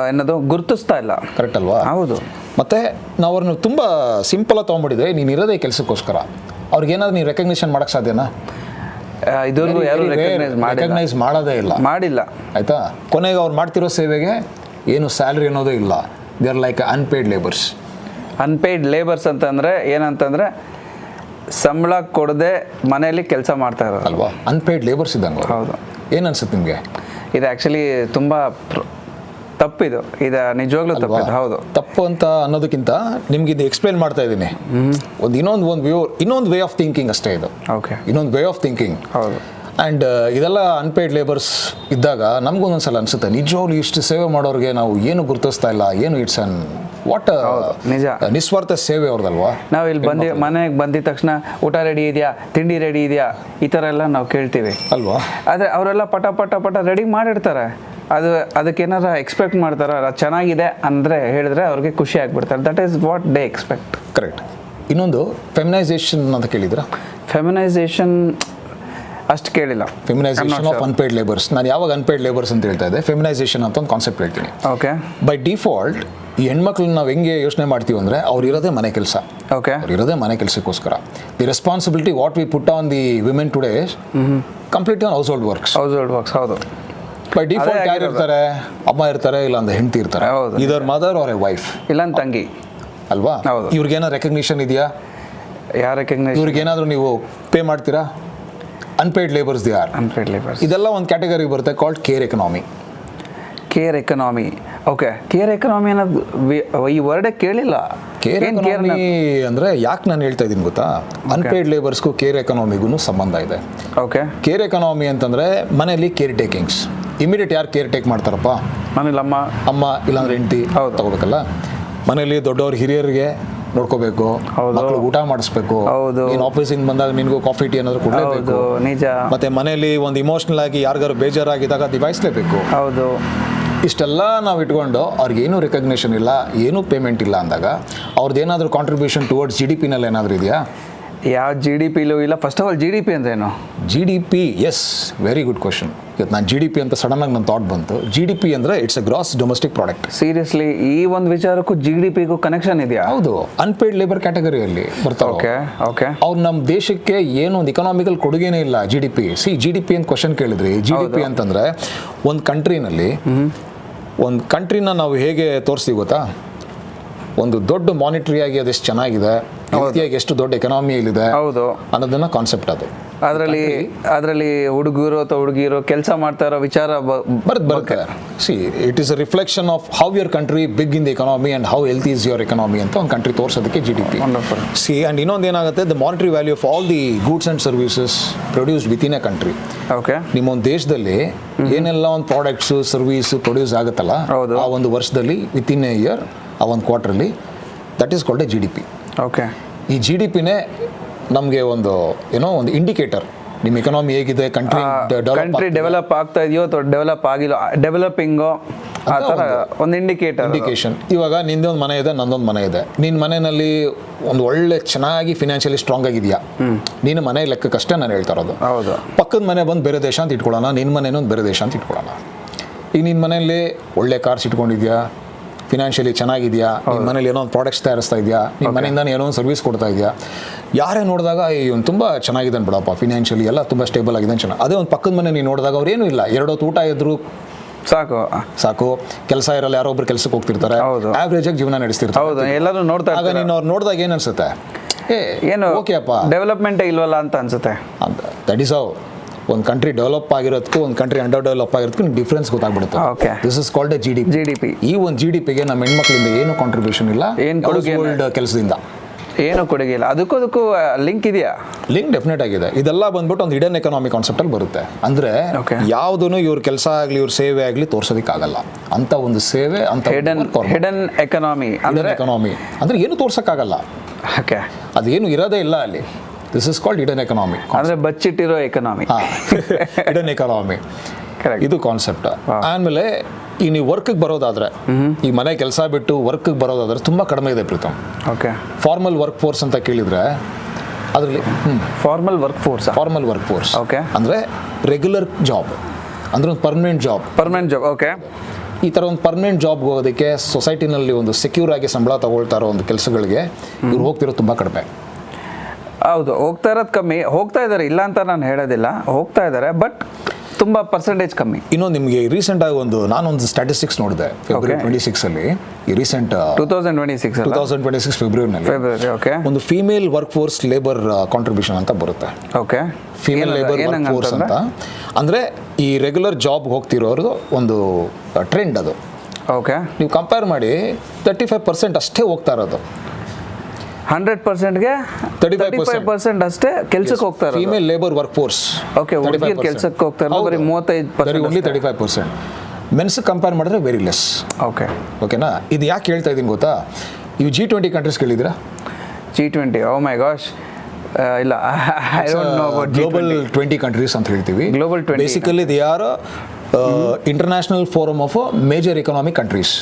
ಏನದು ಗುರುತಿಸ್ತಾ ಇಲ್ಲ. ಕರೆಕ್ಟ್ ಅಲ್ವಾ? ಹೌದು. ಮತ್ತು ನಾವು ಅವ್ರನ್ನ ತುಂಬ ಸಿಂಪಲಾಗಿ ತೊಗೊಂಡ್ಬಿಟ್ಟಿದ್ರೆ, ನೀನು ಇರೋದೇ ಕೆಲಸಕ್ಕೋಸ್ಕರ, ಅವ್ರಿಗೇನಾದ್ರು ನೀವು ರೆಕಗ್ನಿಷನ್ ಮಾಡೋಕ್ಕೆ ಸಾಧ್ಯನಾ? ಇದುವರೆಗೂ ಯಾರು ರೆಕಗ್ನೈಸ್ ಮಾಡೋದೇ ಮಾಡಿಲ್ಲ. ಆಯಿತಾ? ಕೊನೆಗೆ ಅವ್ರು ಮಾಡ್ತಿರೋ ಸೇವೆಗೆ ಏನು ಸ್ಯಾಲ್ರಿ ಅನ್ನೋದೇ ಇಲ್ಲ. They are like unpaid labours. Unpaid labours ಅಂತಂದರೆ ಏನಂತಂದರೆ ಸಂಬಳ ಕೊಡದೆ ಮನೆಯಲ್ಲಿ ಕೆಲಸ ಮಾಡ್ತಾ ಇರೋದು ಅಲ್ವಾ? ಅನ್ಪೇಯ್ಡ್ ಲೇಬರ್ಸ್ ಇದ್ದಂಗೆ. ಹೌದು. ಏನು ಅನ್ಸುತ್ತೆ ನಿಮಗೆ? ಇದು ಆ್ಯಕ್ಚುಲಿ ತುಂಬ ತಪ್ಪಿದು. ಇದು ನಿಜವಾಗ್ಲೂ ತಪ್ಪಿದು. ಹೌದು, ತಪ್ಪು ಅಂತ ಅನ್ನೋದಕ್ಕಿಂತ ನಿಮ್ಗೆ ಇದು ಎಕ್ಸ್ಪ್ಲೇನ್ ಮಾಡ್ತಾ ಇದ್ದೀನಿ. ಇನ್ನೊಂದು ವೇ ಆಫ್ ಥಿಂಕಿಂಗ್ ಅಷ್ಟೇ ಇದು. ಓಕೆ, ಇನ್ನೊಂದು ವೇ ಆಫ್ ಥಿಂಕಿಂಗ್. ಹೌದು. ಆ್ಯಂಡ್ ಇದೆಲ್ಲ ಅನ್ಪೇಯ್ಡ್ ಲೇಬರ್ಸ್ ಇದ್ದಾಗ ನಮಗೊಂದೊಂದ್ಸಲ ಅನಿಸುತ್ತೆ, ನಿಜವಾಗ್ಲೂ ಇಷ್ಟು ಸೇವೆ ಮಾಡೋರಿಗೆ ನಾವು ಏನು ಗುರುತಿಸ್ತಾ ಇಲ್ಲ, ಏನು ಇಟ್ಸ್ ಅನ್ ವಾಟ್ ನಿಜ ನಿಸ್ವಾರ್ಥ ಸೇವೆ ಅವ್ರದಲ್ವಾ? ನಾವು ಇಲ್ಲಿ ಮನೆಗೆ ಬಂದಿದ ತಕ್ಷಣ ಊಟ ರೆಡಿ ಇದೆಯಾ, ತಿಂಡಿ ರೆಡಿ ಇದೆಯಾ, ಈ ಥರ ಎಲ್ಲ ನಾವು ಕೇಳ್ತೀವಿ ಅಲ್ವಾ? ಆದರೆ ಅವರೆಲ್ಲ ಪಟ ರೆಡಿ ಮಾಡಿರ್ತಾರೆ. ಅದಕ್ಕೇನಾರ ಎಕ್ಸ್ಪೆಕ್ಟ್ ಮಾಡ್ತಾರೆ, ಅದು ಚೆನ್ನಾಗಿದೆ ಅಂದರೆ ಹೇಳಿದ್ರೆ ಅವ್ರಿಗೆ ಖುಷಿ ಆಗ್ಬಿಡ್ತಾರೆ. That is what they expect. Correct. ಇನ್ನೊಂದು ಫೆಮಿನೈಸೇಷನ್ ಅಂತ ಕೇಳಿದ್ರಾ? ಫೆಮಿನೈಸೇಷನ್ ಅಷ್ಟು ಕೇಳಿಲ್ಲ. ಫೆಮಿನೈಸೇಷನ್ ಆಫ್ ಅನ್ಪೇಯ್ಡ್ ಲೇಬರ್ಸ್. ನಾನು ಯಾವಾಗ ಅನ್ಪೇಯ್ಡ್ ಲೇಬರ್ಸ್ ಅಂತ ಹೇಳ್ತಾ ಇದ್ದೆ, ಫೆಮಿನೈಸೇಷನ್ ಅಂತ ಒಂದು ಕಾನ್ಸೆಪ್ಟ್ ಹೇಳ್ತೀನಿ. ಓಕೆ. ಬೈ ಡಿಫಾಲ್ಟ್ ಈ ಹೆಣ್ಮಕ್ಳನ್ನ ನಾವು ಹೆಂಗೆ ಯೋಚನೆ ಮಾಡ್ತೀವಿ ಅಂದರೆ, ಅವ್ರು ಇರೋದೇ ಮನೆ ಕೆಲಸ. ಓಕೆ. ಅವ್ರು ಇರೋದೇ ಮನೆ ಕೆಲಸಕ್ಕೋಸ್ಕರ. The responsibility what we put on the women today completely on house hold works. ಹೌದು. ಬೈ ಡಿಫಾಲ್ಟ್ ಯಾರು ಇರ್ತಾರೆ? ಅಮ್ಮ ಇರ್ತಾರೆ, ಇಲ್ಲ ಅಂದ್ರೆ ಹೆಂಡತಿ ಇರ್ತಾರೆ. ಇದರ್ ಮದರ್ ಆರ್ ಎ ವೈಫ್, ಇಲ್ಲ ತಂಗಿ ಅಲ್ವಾ? ಇವ್ರಿಗೇನೋ ರೆಕಗ್ನಿಷನ್ ಇದೆಯಾ? ಯಾರು ರೆಕಗ್ನೈಸ್? ಇವ್ರಿಗೇನಾದರೂ ನೀವು ಪೇ ಮಾಡ್ತೀರಾ? Unpaid labours they are. Unpaid labours. ಇದೆಲ್ಲ ಒಂದು ಕ್ಯಾಟಗರಿ ಬರುತ್ತೆ called care economy. Care economy. Okay. Care economy ಅನ್ನೋದು ಈ ವರ್ಡೇ ಕೇಳಿಲ್ಲ. ಕೇರ್ ಎಕನಾಮಿ ಅಂದರೆ ಯಾಕೆ ನಾನು ಹೇಳ್ತಾ ಇದ್ದೀನಿ ಗೊತ್ತಾ? ಅನ್ಪೇಯ್ಡ್ ಲೇಬರ್ಸ್ಗೂ ಕೇರ್ ಎಕನಾಮಿಗೂ ಸಂಬಂಧ ಇದೆ. ಓಕೆ. ಕೇರ್ ಎಕನಾಮಿ ಅಂತಂದರೆ ಮನೆಯಲ್ಲಿ ಕೇರ್ ಟೇಕಿಂಗ್ಸ್. ಇಮಿಡಿಯೇಟ್ ಯಾರು ಕೇರ್ ಟೇಕ್ ಮಾಡ್ತಾರಪ್ಪ? ಮನೇಲಿ ಅಮ್ಮ ಇಲ್ಲಾಂದ್ರೆ ಹೆಂಡತಿ ತಗೋಬೇಕಲ್ಲ. ಮನೇಲಿ ದೊಡ್ಡವ್ರು ಹಿರಿಯರಿಗೆ ನೋಡ್ಕೋಬೇಕು, ಮಕ್ಕಳು ಊಟ ಮಾಡಿಸ್ಬೇಕು, ನೀನು ಆಫೀಸಿಂದ ಬಂದಾಗ ನಿನಗೂ ಕಾಫಿ ಟೀ ಏನಾದ್ರು ಕೊಡಲೇಬೇಕು. ನಿಜ. ಮತ್ತೆ ಮನೆಯಲ್ಲಿ ಒಂದು ಇಮೋಷನಲ್ ಆಗಿ ಯಾರಿಗಾರು ಬೇಜಾರಾಗಿದ್ದಾಗ ನಿಭಾಯಿಸಲೇಬೇಕು. ಹೌದು. ಇಷ್ಟೆಲ್ಲ ನಾವು ಇಟ್ಕೊಂಡು ಅವ್ರಿಗೇನು ರೆಕಗ್ನೇಷನ್ ಇಲ್ಲ, ಏನೂ ಪೇಮೆಂಟ್ ಇಲ್ಲ ಅಂದಾಗ ಅವ್ರದ್ದು ಏನಾದರೂ ಕಾಂಟ್ರಿಬ್ಯೂಷನ್ ಟುವರ್ಡ್ಸ್ ಜಿ ಡಿ ಪಿನಲ್ಲಿ ಏನಾದರೂ ಇದೆಯಾ? ಯಾವ ಜಿ ಡಿ ಪಿಲೂ ಇಲ್ಲ. First of all G D P ಅಂದ್ರೇನು? G D P, yes, very good question. ಇವತ್ತು ನಾನು ಜಿ ಡಿ ಪಿ ಅಂತ ಸಡನ್ನಾಗಿ ನನ್ನ ಥಾಟ್ ಬಂತು. ಜಿ ಡಿ ಪಿ ಅಂದರೆ it's a gross domestic product. Seriously ಈ ಒಂದು ವಿಚಾರಕ್ಕೂ ಜಿ ಡಿ ಪಿಗೂ ಕನೆಕ್ಷನ್ ಇದೆಯಾ? ಹೌದು, ಅನ್ಪೇಯ್ಡ್ ಲೇಬರ್ ಕ್ಯಾಟಗರಿಯಲ್ಲಿ ಬರ್ತಾರೆ. Okay okay. ಅವ್ರು ನಮ್ಮ ದೇಶಕ್ಕೆ ಏನೋ ಒಂದು ಇಕನಾಮಿಕಲ್ ಕೊಡುಗೆನೇ ಇಲ್ಲ. G D P, G D P ಅಂತ ಕ್ವಶನ್ ಕೇಳಿದ್ರಿ. ಜಿ ಡಿ ಪಿ ಅಂತಂದರೆ ಒಂದು ಕಂಟ್ರಿನಲ್ಲಿ ಒಂದು ಕಂಟ್ರಿನ ನಾವು ಹೇಗೆ ತೋರಿಸ್ತೀವಿ ಗೊತ್ತಾ? ಒಂದು ದೊಡ್ಡ ಮಾನಿಟ್ರಿಯಾಗಿ ಅದೆಷ್ಟು ಚೆನ್ನಾಗಿದೆ, ರೀತಿಯಾಗಿ ಎಷ್ಟು ದೊಡ್ಡ ಎಕನಾಮಿಯಲ್ಲಿದೆ ಹೌದು ಅನ್ನೋದನ್ನ ಕಾನ್ಸೆಪ್ಟ್ ಅದು. ಅದರಲ್ಲಿ ಹುಡುಗರು ಅಥವಾ ಹುಡುಗಿರು ಕೆಲಸ ಮಾಡ್ತಾ ಇರೋ ವಿಚಾರ ಬರುತ್ತೆ. See, it is a reflection of how your country big in the economy and how health is your economy ಅಂತ ಒಂದು ಕಂಟ್ರಿ ತೋರಿಸೋದಕ್ಕೆ G D P. See, and ಇನ್ನೊಂದು ಏನಾಗುತ್ತೆ, the monetary value of all the goods and services produced with in a country. Okay. ನಿಮ್ಮೊಂದು ದೇಶದಲ್ಲಿ ಏನೆಲ್ಲ ಒಂದು products service produce ಆಗುತ್ತಲ್ಲ, ಆ ಒಂದು ವರ್ಷದಲ್ಲಿ ವಿತ್ ಇನ್ ಎ ಇಯರ್, ಆ ಒಂದು quarterly, that is called A G D P. Okay. ಈ ಜಿ ಡಿ ಪಿನೇ ನಮಗೆ ಒಂದು ಒಂದು ಇಂಡಿಕೇಟರ್, ನಿಮ್ಮ ಎಕನಾಮಿ ಹೇಗಿದೆ, ಕಂಟ್ರಿ ಡೆವಲಪ್ ಆಗ್ತಾ ಇದೆಯೋ ಅಥವಾ ಡೆವಲಪ್ ಆಗಿಲ್ಲ, ಡೆವಲಪಿಂಗೋ, ಆ ಥರ ಒಂದು ಇಂಡಿಕೇಶನ್. ಇವಾಗ ನಿಂದೊಂದು ಮನೆ ಇದೆ, ನಂದೊಂದು ಮನೆ ಇದೆ. ನಿನ್ನ ಮನೆಯಲ್ಲಿ ಒಂದು ಒಳ್ಳೆ ಚೆನ್ನಾಗಿ ಫಿನಾನ್ಷಿಯಲಿ ಸ್ಟ್ರಾಂಗ್ ಆಗಿದೆಯಾ, ನಿನ್ನ ಮನೆ ಲೆಕ್ಕಕ್ಕಷ್ಟೇ ನಾನು ಹೇಳ್ತಾ ಇರೋದು. ಹೌದು. ಪಕ್ಕದ ಮನೆ ಬಂದು ಬೇರೆ ದೇಶ ಅಂತ ಇಟ್ಕೊಳ್ಳೋಣ, ನಿನ್ನ ಮನೇನೊಂದು ಬೇರೆ ದೇಶ ಅಂತ ಇಟ್ಕೊಳ್ಳೋಣ. ಈಗ ನಿನ್ನ ಮನೆಯಲ್ಲಿ ಒಳ್ಳೆ ಕಾರ್ಸ್ ಇಟ್ಕೊಂಡಿದ್ಯಾ, ಫಿನಾನ್ಷಿಯಲಿ ಚೆನ್ನಾಗಿದೆಯಾ, ನಿಮ್ಮ ಮನೇಲಿ ಏನೋ ಒಂದು ಪ್ರಾಡಕ್ಟ್ಸ್ ತಯಾರಿಸ್ತಾ ಇದೆಯಾ, ನಿಮ್ಮ ಮನೆಯಿಂದ ಏನೋ ಒಂದು ಸರ್ವಿಸ್ ಕೊಡ್ತಾ ಇದೆಯಾ, ಯಾರೇ ನೋಡಿದಾಗ ಇವನು ತುಂಬ ಚೆನ್ನಾಗಿದ್ದಾನೆ ಬಿಡಪ್ಪ, ಫಿನಾನ್ಷಿಯಲಿ ಎಲ್ಲ ತುಂಬ ಸ್ಟೇಬಲ್ ಆಗಿದೆ ಚೆನ್ನಾಗಿ. ಅದೇ ಒಂದು ಪಕ್ಕದ ಮನೆ ನೀನು ನೋಡಿದಾಗ ಅವ್ರೇನೂ ಇಲ್ಲ, ಎರಡೊತ್ತು ಊಟ ಇದ್ರು ಸಾಕು, ಕೆಲಸ ಇರಲ್ಲ, ಯಾರೋ ಒಬ್ರು ಕೆಲಸಕ್ಕೆ ಹೋಗ್ತಿರ್ತಾರೆ, ಆವ್ರೇಜ್ ಆಗಿ ಜೀವನ ನಡೆಸ್ತಿರ್ತಾರೆ, ಎಲ್ಲರೂ ನೋಡ್ತಾ. ಆಗ ನೀನು ಅವ್ರು ನೋಡಿದಾಗ ಏನು ಅನ್ಸುತ್ತೆ, ಏನು ಓಕೆ ಅಪ್ಪ, ಡೆವಲಪ್ಮೆಂಟೇ ಇಲ್ವಲ್ಲ ಅಂತ ಅನ್ಸುತ್ತೆ ಅಂತ. ದಟ್ ಈಸ್ ಹೌ ಒಂದು ಕಂಟ್ರಿ ಡೆವಲಪ್ ಆಗಿರೋದಕ್ಕೂ ಒಂದು ಕಂಟ್ರಿ ಅಂಡರ್ ಡೆವಲಪ್ ಆಗಿರೋದಕ್ಕೂ ಡಿಫ್ರೆನ್ಸ್ ಗೊತ್ತಾಗ್ಬಿಡುತ್ತೆ. This is called A G D P. ಈ ಒಂದು ಜಿ ಡಿ ಪಿಗೆ ನಮ್ಮ ಹೆಣ್ಮಕ್ಳಿಂದ ಏನು ಕಾಂಟ್ರಿಬ್ಯೂಷನ್ ಇಲ್ಲ, ಕೆಲಸದಿಂದ ಏನು ಕೊಡುಗೆ ಇಲ್ಲ. ಅದಕ್ಕೂ ಲಿಂಕ್ ಇದೆಯಾ? ಲಿಂಕ್ ಡೆಫಿನೆಟ್ ಆಗಿದೆ. ಇದೆಲ್ಲ ಬಂದ್ಬಿಟ್ಟು ಒಂದು ಹಿಡನ್ ಎಕನಾಮಿ ಕಾನ್ಸೆಪ್ಟಲ್ಲಿ ಬರುತ್ತೆ. ಅಂದರೆ ಯಾವುದೂ ಇವ್ರ ಕೆಲಸ ಆಗಲಿ ಇವ್ರ ಸೇವೆ ಆಗಲಿ ತೋರ್ಸೋದಕ್ಕಾಗಲ್ಲ ಅಂತ ಒಂದು ಸೇವೆ ಅಂತ ಹಿಡನ್ ಎಕನಾಮಿ ಅಂದರೆ ಏನು ತೋರ್ಸೋಕ್ಕಾಗಲ್ಲ. ಓಕೆ. ಅದೇನು ಇರೋದೇ ಇಲ್ಲ ಅಲ್ಲಿ. This is called hidden economy. ಅಂದರೆ ಬಚ್ಚಿಟ್ಟಿರೋ ಎಕನಾಮಿ, ಹಿಡನ್ ಎಕನಾಮಿ, ಇದು ಕಾನ್ಸೆಪ್ಟ್. ಆಮೇಲೆ ಈ ನೀವು ವರ್ಕ್ಗೆ ಬರೋದಾದ್ರೆ, ಈ ಮನೆ ಕೆಲಸ ಬಿಟ್ಟು ವರ್ಕ್ಗೆ ಬರೋದಾದ್ರೆ ತುಂಬ ಕಡಿಮೆ ಇದೆ Preetham. Okay. Formal work force ಅಂತ ಕೇಳಿದ್ರೆ ಅದರಲ್ಲಿ ಫಾರ್ಮಲ್ ವರ್ಕ್ ಫೋರ್ಸ್ ಓಕೆ, ಅಂದರೆ ರೆಗ್ಯುಲರ್ ಜಾಬ್, ಅಂದರೆ ಒಂದು ಪರ್ಮನೆಂಟ್ ಜಾಬ್. ಓಕೆ. ಈ ಥರ ಒಂದು ಪರ್ಮನೆಂಟ್ ಜಾಬ್ಗೆ ಹೋಗೋದಕ್ಕೆ ಸೊಸೈಟಿನಲ್ಲಿ ಒಂದು ಸೆಕ್ಯೂರ್ ಆಗಿ ಸಂಬಳ ತಗೊಳ್ತಾ ಇರೋ ಒಂದು ಕೆಲಸಗಳಿಗೆ ಇವ್ರು ಹೋಗ್ತಿರೋದು ತುಂಬ ಕಡಿಮೆ. ಹೌದು, ಹೋಗ್ತಾ ಇರೋದು ಕಮ್ಮಿ. ಹೋಗ್ತಾ ಇದ್ದಾರೆ, ಇಲ್ಲ ಅಂತ ನಾನು ಹೇಳೋದಿಲ್ಲ, ಹೋಗ್ತಾ ಇದ್ದಾರೆ, ಬಟ್ ತುಂಬ ಪರ್ಸೆಂಟೇಜ್ ಕಮ್ಮಿ. ಇನ್ನೊಂದು ನಿಮಗೆ ರೀಸೆಂಟ್ ಆಗಿ ನಾನೊಂದು ಸ್ಟ್ಯಾಟಿಸ್ಟಿಕ್ಸ್ ನೋಡಿದೆ ಫೆಬ್ರವರಿ 26 ಅಲ್ಲಿ. ಈ ರೀಸೆಂಟ್ 2026 ಫೆಬ್ರವರಿನಲ್ಲಿ ಓಕೆ, ಒಂದು female work force labour contribution ಅಂತ ಬರುತ್ತೆ. Okay. Female labour work force ಅಂತ ಅಂದರೆ ಈ ರೆಗ್ಯುಲರ್ ಜಾಬ್ ಹೋಗ್ತಿರೋರ್ದು ಒಂದು ಟ್ರೆಂಡ್ ಅದು. ಓಕೆ. ನೀವು ಕಂಪೇರ್ ಮಾಡಿ 35% ಅಷ್ಟೇ ಹೋಗ್ತಾ ಇರೋದು. 100%ಗೆ 35% ಅಷ್ಟೇ ಕೆಲಸಕ್ಕೆ ಹೋಗ್ತಾ ಇರೋದು. Female labour work force. Okay. ಹುಡುಗಿಯರು ಕೆಲಸಕ್ಕೆ ಹೋಗ್ತಾ ಇರೋದು ಬರೀ 35%, ಓನ್ಲಿ 35%. ಮೆನ್ಸ್ ಕಂಪೇರ್ ಮಾಡಿದ್ರೆ ವೆರಿ ಲೆಸ್. ಓಕೆ. ಓಕೆನಾ? ಇದು ಯಾಕೆ ಹೇಳ್ತಾ ಇದ್ದೀನಿ ಗೊತ್ತಾ? ಇವು G20 ಕಂಟ್ರೀಸ್ ಕೇಳಿದ್ದೀರಾ? G20, ಓ ಮೈ ಗಾಶ್, ಇಲ್ಲ, I don't know about global 20 countries ಅಂತ ಹೇಳ್ತೀವಿ. Global 20 basically they are international forum of major economic countries.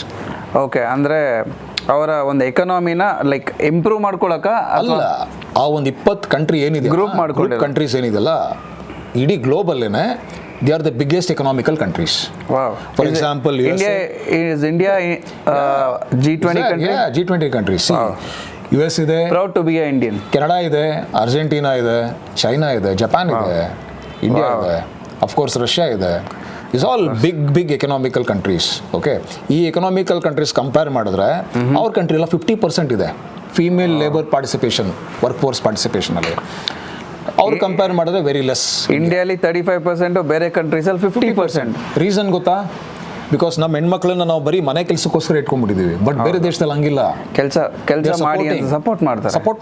Okay. ಅಂದರೆ ಅವರ ಒಂದು ಎಕನಾಮಿನ ಲೈಕ್ ಇಂಪ್ರೂವ್ ಮಾಡ್ಕೊಳಕ ಅಲ್ಲ, ಆ ಒಂದು 20 ಕಂಟ್ರಿ ಏನಿದೆ, ಗ್ರೂಪ್ ಮಾಡ್ಕೊಂಡು ಕಂಟ್ರೀಸ್ ಏನಿದೆಲ್ಲ ಇಡೀ ಗ್ಲೋಬಲ್ಲೇನೆ, they are the biggest economical countries. For example India G20 country. G20 countries. US ಇದೆ, proud to be a Indian. Canada ಇದೆ, ಅರ್ಜೆಂಟೀನಾ ಇದೆ, ಚೈನಾ ಇದೆ, ಜಪಾನ್ ಇದೆ, ಇಂಡಿಯಾ ಇದೆ, ಅಫ್ಕೋರ್ಸ್ ರಷ್ಯಾ ಇದೆ. Is all big economical countries. Okay. ಈ economical countries compare ಮಾಡಿದ್ರೆ ಅವ್ರ ಕಂಟ್ರಿ ಎಲ್ಲ 50% ಇದೆ female labour participation, work force participation ಅಲ್ಲಿ. ಅವ್ರು ಕಂಪೇರ್ ಮಾಡಿದ್ರೆ ವೆರಿ ಲೆಸ್. ಇಂಡಿಯಾಲಿ 35%, ಬೇರೆ ಕಂಟ್ರೀಸಲ್ಲಿ 50%. ರೀಸನ್ ಗೊತ್ತಾ? ಬಿಕಾಸ್ ನಮ್ಮ ಹೆಣ್ಮಕ್ಳನ್ನ ನಾವು ಬರೀ ಮನೆ ಕೆಲಸಕ್ಕೋಸ್ಕರ ಇಟ್ಕೊಂಡ್ಬಿಟ್ಟಿದ್ದೀವಿ. ಬಟ್ ಬೇರೆ ದೇಶದಲ್ಲಿ ಹಂಗಿಲ್ಲ. ಕೆಲಸ ಮಾಡಿ ಸಪೋರ್ಟ್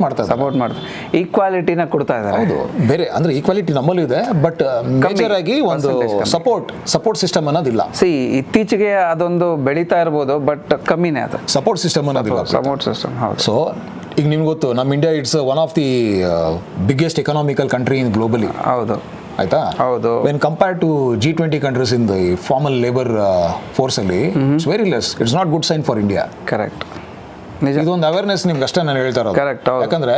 ಮಾಡ್ತಾರೆ. ಈಕ್ವಾಲಿಟಿನ ಕೊಡ್ತಾ ಇದ್ದಾರೆ. ಹೌದು, ಬೇರೆ ಅಂದರೆ ಈಕ್ವಾಲಿಟಿ ನಮ್ಮಲ್ಲೂ ಇದೆ, ಬಟ್ ಮೇಜರ್ ಆಗಿ ಒಂದು ಸಪೋರ್ಟ್ ಸಿಸ್ಟಮ್ ಅನ್ನೋದಿಲ್ಲ. ಇತ್ತೀಚೆಗೆ ಅದೊಂದು ಬೆಳೀತಾ ಇರ್ಬೋದು, ಬಟ್ ಕಮ್ಮಿನೇ ಅದು ಸಪೋರ್ಟ್ ಸಿಸ್ಟಮ್ ಅನ್ನೋದಿಲ್ಲ. Support system. ಹೌದು. ಸೊ ಈಗ ನಿಮ್ಗೆ ಗೊತ್ತು, ನಮ್ಮ India it's one of the biggest economical country in globally. ಹೌದು. ಆಯ್ತಾ ಹೌದು. When compare to G20 countries in the formal labour force ಅಲ್ಲಿ it's very less. It's not good sign for India. Correct, ನಿಜ. ಇದೊಂದು ಅವೇರ್ನೆಸ್ ನಿಮ್ಗೆ ಅಷ್ಟೇ ನಾನು ಹೇಳ್ತಾ ಇರೋದು. Correct, ಹೌದು. ಯಾಕಂದ್ರೆ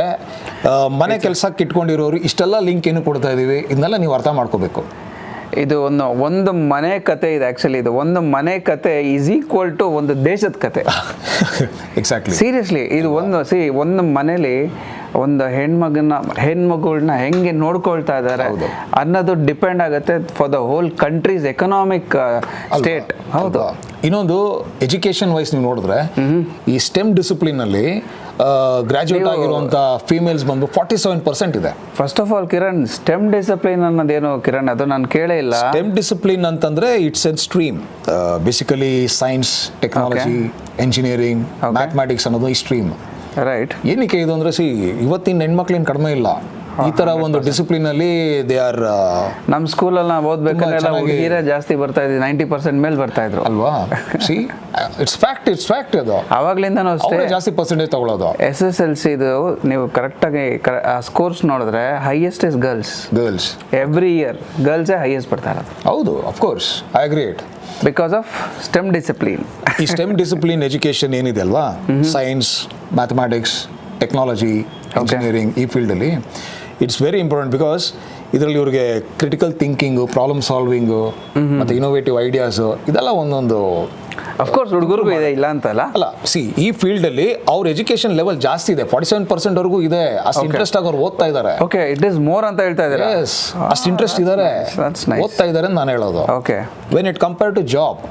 ಮನೆ ಕೆಲಸಕ್ಕೆ ಇಟ್ಕೊಂಡಿರೋರು ಇಷ್ಟೆಲ್ಲ ಲಿಂಕ್ ಏನು ಕೊಡ್ತಾ ಇದೀವಿ, ಇದನ್ನೆಲ್ಲ ನೀವು ಅರ್ಥ ಮಾಡ್ಕೋಬೇಕು. ಇದು ಒಂದು ಮನೆ ಕತೆ ಇದೆ. ಆ್ಯಕ್ಚುಲಿ ಇದು ಒಂದು ಮನೆ ಕತೆ ಈಸ್ ಈಕ್ವಲ್ ಟು ಒಂದು ದೇಶದ ಕತೆ. ಎಕ್ಸಾಕ್ಟ್ಲಿ. ಸೀರಿಯಸ್ಲಿ ಇದು ಒಂದು ಮನೇಲಿ ಒಂದು ಹೆಣ್ಮಗುಳನ್ನ ಹೆಂಗೆ ನೋಡ್ಕೊಳ್ತಾ ಇದ್ದಾರೆ ಅನ್ನೋದು ಡಿಪೆಂಡ್ ಆಗುತ್ತೆ for the whole countries economic state. ಹೌದು. ಇನ್ನೊಂದು ಎಜುಕೇಶನ್ ವೈಸ್ ನೀವು ನೋಡಿದ್ರೆ ಈ ಸ್ಟೆಮ್ ಡಿಸಿಪ್ಲಿನ್ ಅಲ್ಲಿ ಗ್ರಾಜುಯೇಟ್ ಆಗಿರುವಂತ ಫೀಮೇಲ್ಸ್ ಬಂದು 47% ಇದೆ. First of all Kiran, STEM discipline ಅನ್ನೋದೇನು ಕಿರಣ್, ಅದು ನಾನು ಕೇಳೇ ಇಲ್ಲ. ಸ್ಟೆಮ್ ಡಿಸಿಪ್ಲಿನ್ ಅಂತಂದ್ರೆ it's an stream. Basically science, technology, engineering, mathematics ಅನ್ನೋದು ಈ ಸ್ಟ್ರೀಮ್. ರೈಟ್. ಏನಕ್ಕೆ ಇದು ಅಂದ್ರೆ ಇವತ್ತಿನ ಹೆಣ್ಮಕ್ಳೇನು ಕಡಿಮೆ ಇಲ್ಲ. ಈ ತರ ಒಂದು ಡಿಸಿಪ್ಲಿನ್ ಅಲ್ಲಿ ದೇ ಆರ್. ನಮ್ಮ ಸ್ಕೂಲಲ್ಲಿ ನಾವು ಓದ್ಬೇಕಾದ್ರೆ ಹುಡುಗಿರೇ ಜಾಸ್ತಿ ಬರ್ತಾ ಇದ್ವಿ, 90% ಮೇಲೆ ಬರ್ತಾ ಇದ್ರು ಅಲ್ವಾ? ಸಿ ಇಟ್ಸ್ ಫ್ಯಾಕ್ಟ್ ಅದು. ಅವಾಗ್ಲಿಂದನೂ ಅಷ್ಟೇ ಜಾಸ್ತಿ ಪರ್ಸೆಂಟೇಜ್ ತಗೊಳ್ಳೋದು. SSLC ಇದು ನೀವು ಕರೆಕ್ಟಾಗಿ ಆ ಸ್ಕೋರ್ಸ್ ನೋಡಿದ್ರೆ highest is girls. Every year ಗರ್ಲ್ಸೇ ಹೈಯೆಸ್ಟ್ ಬರ್ತಾ ಇರೋದು. ಹೌದು, of course I agree it. Because of STEM discipline. ಈ ಸ್ಟೆಮ್ ಡಿಸಿಪ್ಲಿನ್ ಎಜುಕೇಶನ್ ಏನಿದೆ ಅಲ್ವಾ, ಸೈನ್ಸ್, ಮ್ಯಾಥಮೆಟಿಕ್ಸ್, ಟೆಕ್ನಾಲಜಿ, ಇಂಜಿನಿಯರಿಂಗ್, ಈ ಫೀಲ್ಡಲ್ಲಿ ಇಟ್ಸ್ ವೆರಿ ಇಂಪಾರ್ಟೆಂಟ್. ಬಿಕಾಸ್ ಇದರಲ್ಲಿ ಇವ್ರಿಗೆ ಕ್ರಿಟಿಕಲ್ ಥಿಂಕಿಂಗು, ಪ್ರಾಬ್ಲಮ್ ಸಾಲ್ವಿಂಗು ಮತ್ತು ಇನೋವೇಟಿವ್ ಐಡಿಯಾಸು ಇದೆಲ್ಲ ಒಂದೊಂದು ಅಫ್ಕೋರ್ಸ್ ಹುಡುಗರಿಗೂ ಇದೆ, ಇಲ್ಲ ಅಂತಲ್ಲ. ಅಲ್ಲ, ಈ ಫೀಲ್ಡಲ್ಲಿ ಅವ್ರ ಎಜುಕೇಶನ್ ಲೆವೆಲ್ ಜಾಸ್ತಿ ಇದೆ, 47% ವರೆಗೂ ಇದೆ. ಅಷ್ಟು ಇಂಟ್ರೆಸ್ಟ್ ಆಗಿ ಅವ್ರು ಓದ್ತಾ ಇದ್ದಾರೆ. ಓಕೆ, ಇಟ್ ಇಸ್ ಮೋರ್ ಅಂತ ಹೇಳ್ತಾ ಇದ್ದಾರೆ. ಅಷ್ಟು ಇಂಟ್ರೆಸ್ಟ್ ಇದ್ದಾರೆ, ಓದ್ತಾ ಇದ್ದಾರೆ ಅಂತ ನಾನು ಹೇಳೋದು. Okay, when it compare to job,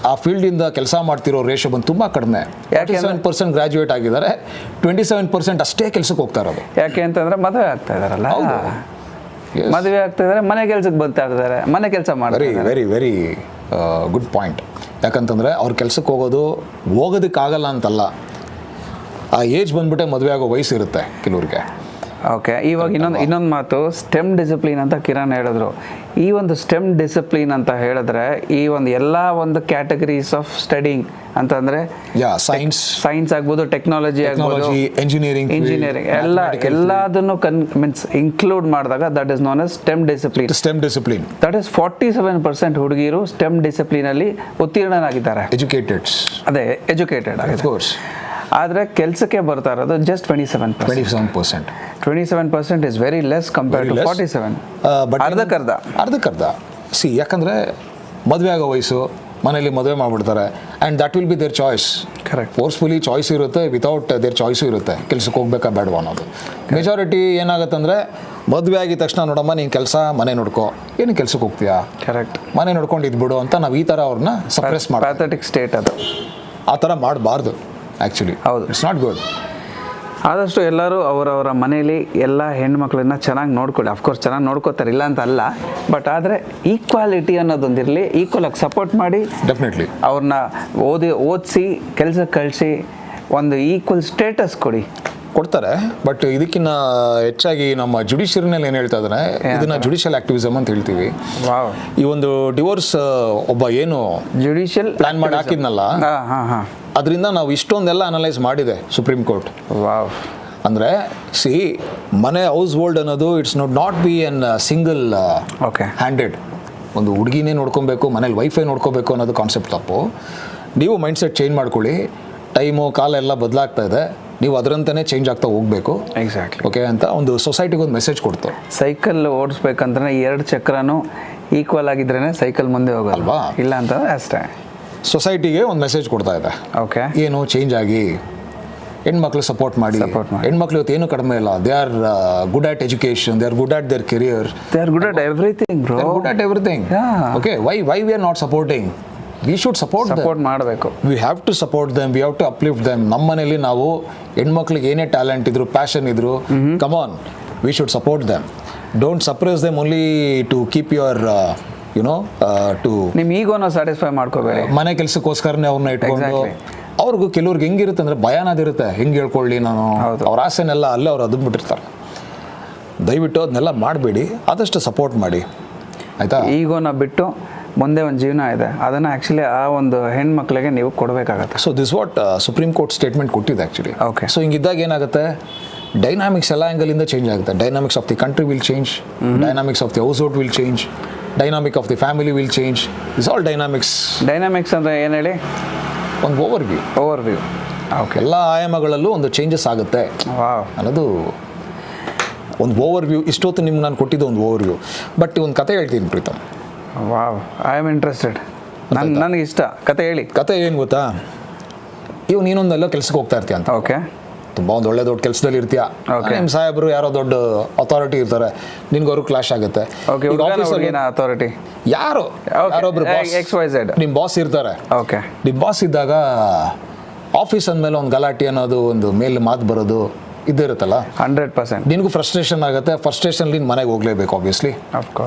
ಆ ಫೀಲ್ಡಿಂದ ಕೆಲಸ ಮಾಡ್ತಿರೋ ರೇಷೋ ಬಂದು ತುಂಬ ಕಡಿಮೆ. 37% ಗ್ರಾಜುಯೇಟ್ ಆಗಿದ್ದಾರೆ, 27% ಅಷ್ಟೇ ಕೆಲಸಕ್ಕೆ ಹೋಗ್ತಾ ಇರೋದು. ಯಾಕೆ ಅಂತಂದ್ರೆ ಮದುವೆ ಆಗ್ತಾ ಇದಾರಲ್ಲ, ಮದುವೆ ಆಗ್ತಾ ಇದ್ದಾರೆ, ಮನೆ ಕೆಲಸಕ್ಕೆ ಬರ್ತಾ ಇದ್ದಾರೆ, ಮನೆ ಕೆಲಸ ಮಾಡ್ತಾರೆ. Very very good point. ಯಾಕಂತಂದರೆ ಅವ್ರ ಕೆಲಸಕ್ಕೆ ಹೋಗೋದಕ್ಕಾಗಲ್ಲ ಅಂತಲ್ಲ, ಆ ಏಜ್ ಬಂದ್ಬಿಟ್ಟೆ ಮದುವೆ ಆಗೋ ವಯಸ್ಸು ಇರುತ್ತೆ ಕೆಲವ್ರಿಗೆ. ಓಕೆ, ಇವಾಗ ಇನ್ನೊಂದು ಮಾತು, ಸ್ಟೆಮ್ ಡಿಸಿಪ್ಲಿನ್ ಅಂತ ಕಿರಣ್ ಹೇಳಿದ್ರು. ಈ ಒಂದು ಸ್ಟೆಮ್ ಡಿಸಿಪ್ಲಿನ್ ಅಂತ ಹೇಳಿದ್ರೆ ಈ ಒಂದು ಎಲ್ಲ ಒಂದು ಕ್ಯಾಟಗರೀಸ್ ಆಫ್ ಸ್ಟಡಿಂಗ್ ಅಂತಂದ್ರೆ ಸೈನ್ಸ್ ಆಗ್ಬೋದು, ಟೆಕ್ನಾಲಜಿ ಆಗ್ಬೋದು, ಇಂಜಿನಿಯರಿಂಗ್ ಎಲ್ಲದನ್ನು ಮೀನ್ಸ್ ಇನ್ಕ್ಲೂಡ್ ಮಾಡಿದಾಗ that is known as stem discipline. That is 47% ಹುಡುಗಿರು ಸ್ಟೆಮ್ ಡಿಸಿಪ್ಲಿನ್ ಅಲ್ಲಿ ಉತ್ತೀರ್ಣರಾಗಿದ್ದಾರೆ, ಎಜುಕೇಟೆಡ್ ಆಗಿದೆ. ಆದರೆ ಕೆಲಸಕ್ಕೆ ಬರ್ತಾ ಇರೋದು just 27% is very less compared to 47. ಅರ್ಧಕ್ಕರ್ಧ. ಯಾಕಂದರೆ ಮದುವೆ ಆಗೋ ವಯಸ್ಸು, ಮನೇಲಿ ಮದುವೆ ಮಾಡಿಬಿಡ್ತಾರೆ, and that will be their choice. ಕರೆಕ್ಟ್. ಫೋರ್ಸ್ಫುಲಿ ಚಾಯ್ಸ್ ಇರುತ್ತೆ, ವಿತೌಟ್ ದೇರ್ ಚಾಯ್ಸು ಇರುತ್ತೆ, ಕೆಲಸಕ್ಕೆ ಹೋಗ್ಬೇಕಾ ಬೇಡವಾ ಅನ್ನೋದು. ಮೆಜಾರಿಟಿ ಏನಾಗುತ್ತೆ ಅಂದರೆ ಮದುವೆ ಆಗಿದ ತಕ್ಷಣ ನೋಡಮ್ಮ ನೀನು ಕೆಲಸ ಮನೆ ನೋಡ್ಕೋ, ಏನು ಕೆಲಸಕ್ಕೆ ಹೋಗ್ತೀಯಾ, ಕರೆಕ್ಟ್, ಮನೆ ನೋಡ್ಕೊಂಡು ಇದ್ಬಿಡು ಅಂತ ನಾವು ಈ ಥರ ಅವ್ರನ್ನ ಸಪ್ರೆಸ್ ಮಾಡಿ, ಪ್ಯಾಥೆಟಿಕ್ ಸ್ಟೇಟ್ ಅದು. ಆ ಥರ ಮಾಡಬಾರ್ದು. ಆ್ಯಕ್ಚುಲಿ ಹೌದು, ಇಟ್ಸ್ ನಾಟ್ ಗುಡ್. ಆದಷ್ಟು ಎಲ್ಲರೂ ಅವರವರ ಮನೆಯಲ್ಲಿ ಎಲ್ಲ ಹೆಣ್ಮಕ್ಳನ್ನ ಚೆನ್ನಾಗಿ ನೋಡ್ಕೊಳ್ಳಿ. ಅಫ್ಕೋರ್ಸ್ ಚೆನ್ನಾಗಿ ನೋಡ್ಕೋತಾರೆ, ಇಲ್ಲ ಅಂತ ಅಲ್ಲ, ಬಟ್ ಆದರೆ ಈಕ್ವಾಲಿಟಿ ಅನ್ನೋದೊಂದಿರಲಿ, ಈಕ್ವಲ್ ಆಗಿ ಸಪೋರ್ಟ್ ಮಾಡಿ, ಡೆಫಿನೆಟ್ಲಿ ಅವ್ರನ್ನ ಓದಿಸಿ ಕೆಲಸಕ್ಕೆ ಕಳಿಸಿ, ಒಂದು ಈಕ್ವಲ್ ಸ್ಟೇಟಸ್ ಕೊಡ್ತಾರೆ. ಬಟ್ ಇದಕ್ಕಿಂತ ಹೆಚ್ಚಾಗಿ ನಮ್ಮ ಜುಡಿಷಿಯರಿನಲ್ಲಿ ಏನು ಹೇಳ್ತಾ ಇದ್ದಾರೆ, ಇದನ್ನ ಜುಡಿಷಿಯಲ್ ಆಕ್ಟಿವಿಸಮ್ ಅಂತ ಹೇಳ್ತೀವಿ. ಈ ಒಂದು ಡಿವೋರ್ಸ್ ಒಬ್ಬ ಏನು ಜುಡಿಷಿಯಲ್ ಪ್ಲಾನ್ ಮಾಡಿ ಹಾಕಿದ್ನಲ್ಲ, ಅದರಿಂದ ನಾವು ಇಷ್ಟೊಂದೆಲ್ಲ ಅನಲೈಸ್ ಮಾಡಿದೆ ಸುಪ್ರೀಂ ಕೋರ್ಟ್. ಅಂದರೆ ಮನೆ ಹೌಸ್ ಹೋಲ್ಡ್ ಅನ್ನೋದು it's not be N single handed. ಒಂದು ಹುಡುಗಿನೇ ನೋಡ್ಕೊಬೇಕು, ಮನೇಲಿ ವೈಫೈ ನೋಡ್ಕೋಬೇಕು ಅನ್ನೋದು ಕಾನ್ಸೆಪ್ಟ್ ತಪ್ಪು. ನೀವು ಮೈಂಡ್ಸೆಟ್ ಚೇಂಜ್ ಮಾಡ್ಕೊಳ್ಳಿ. ಟೈಮು ಕಾಲ ಎಲ್ಲ ಬದಲಾಗ್ತಾ ಇದೆ, ನೀವು ಅದರಂತೆಯೇ ಚೇಂಜ್ ಆಗ್ತಾ ಹೋಗಬೇಕು. ಎಕ್ಸಾಕ್ಟ್ಲಿ. ಓಕೆ ಅಂತ ಒಂದು ಸೊಸೈಟಿಗೆ ಒಂದು ಮೆಸೇಜ್ ಕೊಡ್ತು. ಸೈಕಲ್ ಓಡಿಸ್ಬೇಕಂದ್ರೆ 2 ಚಕ್ರನೂ ಈಕ್ವಲ್ ಆಗಿದ್ರೇ ಸೈಕಲ್ ಮುಂದೆ ಹೋಗಲ್ವಾ, ಇಲ್ಲ ಅಂತಂದ್ರೆ ಅಷ್ಟೇ. ಸೊಸೈಟಿಗೆ ಒಂದು ಮೆಸೇಜ್ ಕೊಡ್ತಾ ಇದೆ. ಓಕೆ, ಏನು ಚೇಂಜ್ ಆಗಿ ಹೆಣ್ಮಕ್ಳು ಸಪೋರ್ಟ್ ಮಾಡಿ. ಹೆಣ್ಮಕ್ಳು ಇವತ್ತು ಏನು ಕಡಿಮೆ ಇಲ್ಲ. They are good at education, they are good at their career, they are good at everything bro, good at everything. Okay, why we are not supporting? We should support ಮಾಡಬೇಕು. We have to support them, we have to uplift them. ನಮ್ಮ ಮನೇಲಿ ನಾವು ಹೆಣ್ಮಕ್ಳಿಗೆ ಏನೇ talent ಇದ್ರು, passion ಇದ್ರು, come on, we should support them. Don't suppress them only to keep your to ನಿಮ್ಮ ಈಗೋನ ಸ್ಯಾಟಿಸ್ಫೈ ಮಾಡ್ಕೋಬೇಡಿ. ಮನೆ ಕೆಲಸಕ್ಕೋಸ್ಕರನೇ ಅವ್ರನ್ನ ಇಟ್ಕೊಂಡು ಅವ್ರಿಗೂ ಕೆಲವ್ರಿಗೆ ಹೆಂಗಿರುತ್ತೆ ಅಂದರೆ ಭಯನದಿರುತ್ತೆ, ಹೆಂಗೆ ಹೇಳ್ಕೊಳ್ಳಿ ನಾನು, ಅವ್ರ ಆಸೆನೆಲ್ಲ ಅಲ್ಲೇ ಅವ್ರು ಅದನ್ನ ಬಿಟ್ಟಿರ್ತಾರೆ. ದಯವಿಟ್ಟು ಅದನ್ನೆಲ್ಲ ಮಾಡಬೇಡಿ, ಆದಷ್ಟು ಸಪೋರ್ಟ್ ಮಾಡಿ, ಆಯಿತಾ? ಈಗೋನ ಬಿಟ್ಟು ಮುಂದೆ ಒಂದು ಜೀವನ ಇದೆ, ಅದನ್ನು ಆ್ಯಕ್ಚುಲಿ ಆ ಒಂದು ಹೆಣ್ಮಕ್ಳಿಗೆ ನೀವು ಕೊಡಬೇಕಾಗತ್ತೆ. So this what supreme court statement ಕೊಟ್ಟಿದೆ ಆ್ಯಕ್ಚುಲಿ. ಓಕೆ, ಸೊ ಹಿಂಗಿದ್ದಾಗ ಏನಾಗುತ್ತೆ, ಡೈನಾಮಿಕ್ಸ್ ಎಲ್ಲ ಆ್ಯಂಗಲಿಂದ ಚೇಂಜ್ ಆಗುತ್ತೆ. Dynamics of the country will change, dynamics of the house hold will change, dynamic of the family will change. Is all dynamics. Dynamics ಅಂದರೆ ಏನು ಹೇಳಿ? ಒಂದು over view. Okay. ಎಲ್ಲ ಆಯಾಮಗಳಲ್ಲೂ ಒಂದು ಚೇಂಜಸ್ ಆಗುತ್ತೆ ವಾವ್ ಅನ್ನೋದು ಒಂದು ಓವರ್ ವ್ಯೂ. ಇಷ್ಟೊತ್ತು ನಿಮ್ಗೆ ನಾನು ಕೊಟ್ಟಿದ್ದು ಒಂದು ಓವರ್ ವ್ಯೂ. ಬಟ್ ಒಂದು ಕತೆ ಹೇಳ್ತೀನಿ Preetham. Wow, I am interested. ನನಗೆ ಇಷ್ಟ. ಕತೆ ಹೇಳಿ. ಕತೆ ಏನು ಗೊತ್ತಾ, ನೀನೊಂದೆಲ್ಲ ಕೆಲ್ಸಕ್ಕೆ ಹೋಗ್ತಾ ಇರ್ತೀಯ ಅಂತ. ಓಕೆ. ತುಂಬ ಒಂದು ಒಳ್ಳೆ ದೊಡ್ಡ ಕೆಲಸದಲ್ಲಿ ಇರ್ತೀಯ. ನಿಮ್ಮ ಸಾಹೇಬರು ಯಾರೋ ದೊಡ್ಡ ಅಥಾರಿಟಿ ಇರ್ತಾರೆ, ನಿನ್ಗವರು ಕ್ಲಾಶ್ ಆಗುತ್ತೆ. ಅಥಾರಿಟಿ ಯಾರೊಬ್ರು XYZ ನಿಮ್ಮ ಬಾಸ್ ಇರ್ತಾರೆ. ಓಕೆ. ನಿಮ್ಮ ಬಾಸ್ ಇದ್ದಾಗ ಆಫೀಸ್ ಅಂದಮೇಲೆ ಒಂದು ಗಲಾಟೆ ಅನ್ನೋದು, ಒಂದು ಮೇಲೆ ಮಾತು ಬರೋದು ಇದ್ದೇ ಇರುತ್ತಲ್ಲ. 100%. ನಿನಗೂ ಫ್ರಸ್ಟ್ರೇಷನ್ ಆಗುತ್ತೆ. ಫ್ರಸ್ಟ್ರೇಷನ್ ನೀನು ಮನೆಗೆ ಹೋಗ್ಲೇಬೇಕು ಆಬ್ವಿಯಸ್ಲಿ.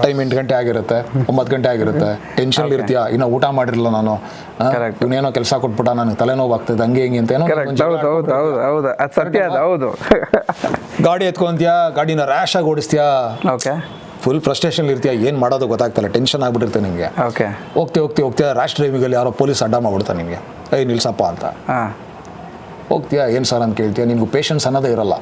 ಟೈಮ್ 8 ಗಂಟೆ ಆಗಿರುತ್ತೆ, 9 ಗಂಟೆ ಆಗಿರುತ್ತೆ. ಟೆನ್ಷನ್ ಇರ್ತೀಯ, ಇನ್ನೂ ಊಟ ಮಾಡಿರಲಿಲ್ಲ ನಾನು, ಇವನೇನೋ ಕೆಲಸ ಕೊಟ್ಬಿಟ್ಟ, ನನಗೆ ತಲೆನೋವು ಆಗ್ತದೆ, ಹಂಗೆ ಹಿಂಗೆ ಅಂತ ಏನೋ. ಹೌದು. ಗಾಡಿ ಎತ್ಕೊಂತೀಯ, ಗಾಡಿನ ರ್ಯಾಶ್ ಆಗಿ ಓಡಿಸ್ತೀಯಾ. ಓಕೆ. ಫುಲ್ ಫ್ರಸ್ಟ್ರೇಷನ್ ಇರ್ತೀಯ, ಏನು ಮಾಡೋದು ಗೊತ್ತಾಗ್ತಲ್ಲ, ಟೆನ್ಷನ್ ಆಗ್ಬಿಟ್ಟಿರುತ್ತೆ ನಿಮಗೆ. ಓಕೆ. ಹೋಗ್ತೀಯ ರ್ಯಾಶ್ ಡ್ರೈವಿಂಗಲ್ಲಿ ಯಾರೋ ಪೊಲೀಸ್ ಅಡ್ಡ ಮಾಡ್ಬಿಡ್ತಾನೆ ನಿಮಗೆ, ನಿಲ್ಸಪ್ಪ ಅಂತ. ಹೋಗ್ತೀಯಾ, ಏನು ಸರ್ ಅಂತ ಕೇಳ್ತೀಯ, ನಿಮ್ಗೆ ಪೇಷನ್ಸ್ ಅನ್ನೋದೇ ಇರಲ್ಲ.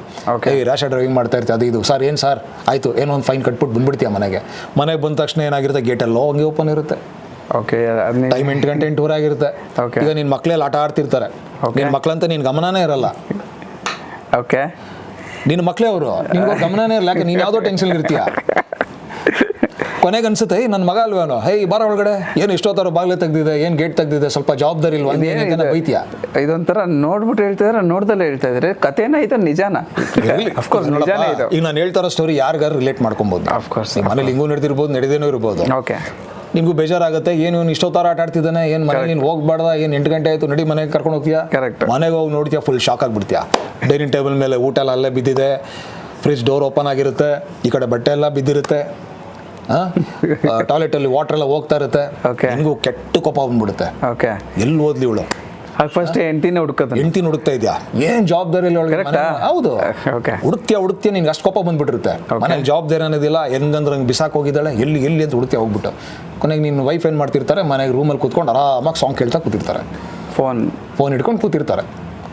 ರ್ಯಾಶ್ ಡ್ರೈವಿಂಗ್ ಮಾಡ್ತಾ ಇರ್ತೀಯ, ಅದು ಇದು ಸರ್, ಏನು ಸರ್ ಆಯಿತು, ಏನೋ ಒಂದು ಫೈನ್ ಕಟ್ಬಿಟ್ಟು ಬಂದ್ಬಿಡ್ತೀಯ ಮನೆಗೆ ಬಂದ ತಕ್ಷಣ ಏನಾಗಿರುತ್ತೆ, ಗೇಟೆಲ್ಲೋ ಹಂಗೆ ಓಪನ್ ಇರುತ್ತೆ. ಓಕೆ. ಟೈಮ್ 8 ಗಂಟೆ 8:15 ಆಗಿರುತ್ತೆ. ಈಗ ನಿನ್ನ ಮಕ್ಕಳೆಲ್ಲ ಆಟ ಆಡ್ತಿರ್ತಾರೆ, ನಿನ್ನ ಮಕ್ಕಳಂತ ನಿನ್ನ ಗಮನನೇ ಇರಲ್ಲ. ಓಕೆ. ನಿನ್ನ ಮಕ್ಕಳೇ ಅವರು, ನಿನ್ಗೆ ಗಮನನೇ ಇರಲ್ಲ, ಯಾಕೆ ನೀನು ಯಾವುದೋ ಟೆನ್ಷನ್ ಇರ್ತೀಯ. ಕೊನೆಗೆ ಅನ್ಸುತ್ತೆ, ನನ್ನ ಮಗ ಅಲ್ವೇನೋ, ಬಾರ ಒಳಗಡೆ, ಏನು ಇಷ್ಟೊತ್ತರ ಬಾಗಿಲು ತೆಗ್ದಿದೆ, ಏನು ಗೇಟ್ ತೆಗ್ದಿದೆ, ಸ್ವಲ್ಪ ಜವಾಬ್ದಾರಿ ಇಲ್ವಾ, ಬೈತೀಯ. ಇದೊಂಥರ ನೋಡ್ಬಿಟ್ಟು ಹೇಳ್ತಿದಾರೆ, ನೋಡ್ದಲ್ಲೇ ಹೇಳ್ತಾ ಇದ್ರೆ ಕಥೆನ ಇದು ನಿಜಾನ? ಅಫ್ಕೋರ್ಸ್ ನಿಜಾನೇ ಇದು. ಈಗ ನಾನು ಹೇಳ್ತಾರೋ ಸ್ಟೋರಿ ಯಾರಿಗಾರು ರಿಲೇಟ್ ಮಾಡ್ಕೊಬೋದು. ಅಫ್ಕೋರ್ಸ್ ಮನೇಲಿ ಹಿಂಗೂ ನಡೆದಿರ್ಬೋದು, ನಡೆದೇನೂ ಇರ್ಬೋದು. ಓಕೆ. ನಿಮಗೂ ಬೇಜಾರಾಗುತ್ತೆ, ಏನು ಇಷ್ಟೊತ್ತರ ಆಟ ಆಡ್ತಿದ್ದಾನೆ, ಏನು ಮನೆ ನೀನು ಹೋಗ್ಬಾರ್ದ, ಏನು 8 ಗಂಟೆ ಆಯಿತು ನಡಿ ಮನೆಗೆ ಕರ್ಕೊಂಡು ಹೋಗ್ತೀಯಾ. ಕರೆಕ್ಟ್. ಮನೆಗೆ ಹೋಗಿ ನೋಡ್ತೀಯಾ, ಫುಲ್ ಶಾಕ್ ಆಗಿಬಿಡ್ತೀಯಾ. ಡೈನಿಂಗ್ ಟೇಬಲ್ ಮೇಲೆ ಊಟ ಎಲ್ಲ ಅಲ್ಲೇ ಬಿದ್ದಿದೆ, ಫ್ರಿಜ್ ಡೋರ್ ಓಪನ್ ಆಗಿರುತ್ತೆ, ಈ ಕಡೆ ಬಟ್ಟೆ ಎಲ್ಲ ಬಿದ್ದಿರುತ್ತೆ, ಟಾಯ್ಲೆಟಲ್ಲಿ ವಾಟರ್ ಎಲ್ಲ ಹೋಗ್ತಾ ಇರುತ್ತೆ. ನಿಮಗೂ ಕೆಟ್ಟ ಕೋಪ ಬಂದ್ಬಿಡುತ್ತೆ. ಓಕೆ. ಎಲ್ಲಿ ಓದ್ಲಿ ಇವಳು, ಫಸ್ಟ್ ಹೆಂಡತಿನ ಹುಡುಕ್ತಾ ಇದೆಯಾ, ಏನ್ ಜವಾಬ್ದಾರಿ ಇಲ್ಲ ಒಳಗೆ. ಹೌದು, ಹುಡುಕ್ತಿಯ ನಿನ್ಗೆ ಅಷ್ಟು ಕೋಪ ಬಂದ್ಬಿಟ್ಟಿರುತ್ತೆ. ಮನೇಲಿ ಜವಾಬ್ದಾರಿ ಅನ್ನೋದಿಲ್ಲ, ಹೆಂಗಂದ್ರೆ ಹಂಗೆ ಬಿಸಾಕ್ ಹೋಗಿದ್ದಾಳೆ, ಎಲ್ಲಿ ಅಂತ ಹುಡುಕ್ತಿಯ ಹೋಗ್ಬಿಟ್ಟು. ಕೊನೆಗೆ ನಿನ್ನ ವೈಫ್ ಏನು ಮಾಡ್ತಿರ್ತಾರೆ, ಮನೆಗೆ ರೂಮಲ್ಲಿ ಕೂತ್ಕೊಂಡು ಆರಾಮಾಗಿ ಸಾಂಗ್ ಕೇಳ್ತಾ ಕೂತಿರ್ತಾರೆ, ಫೋನ್ ಇಟ್ಕೊಂಡು ಕೂತಿರ್ತಾರೆ.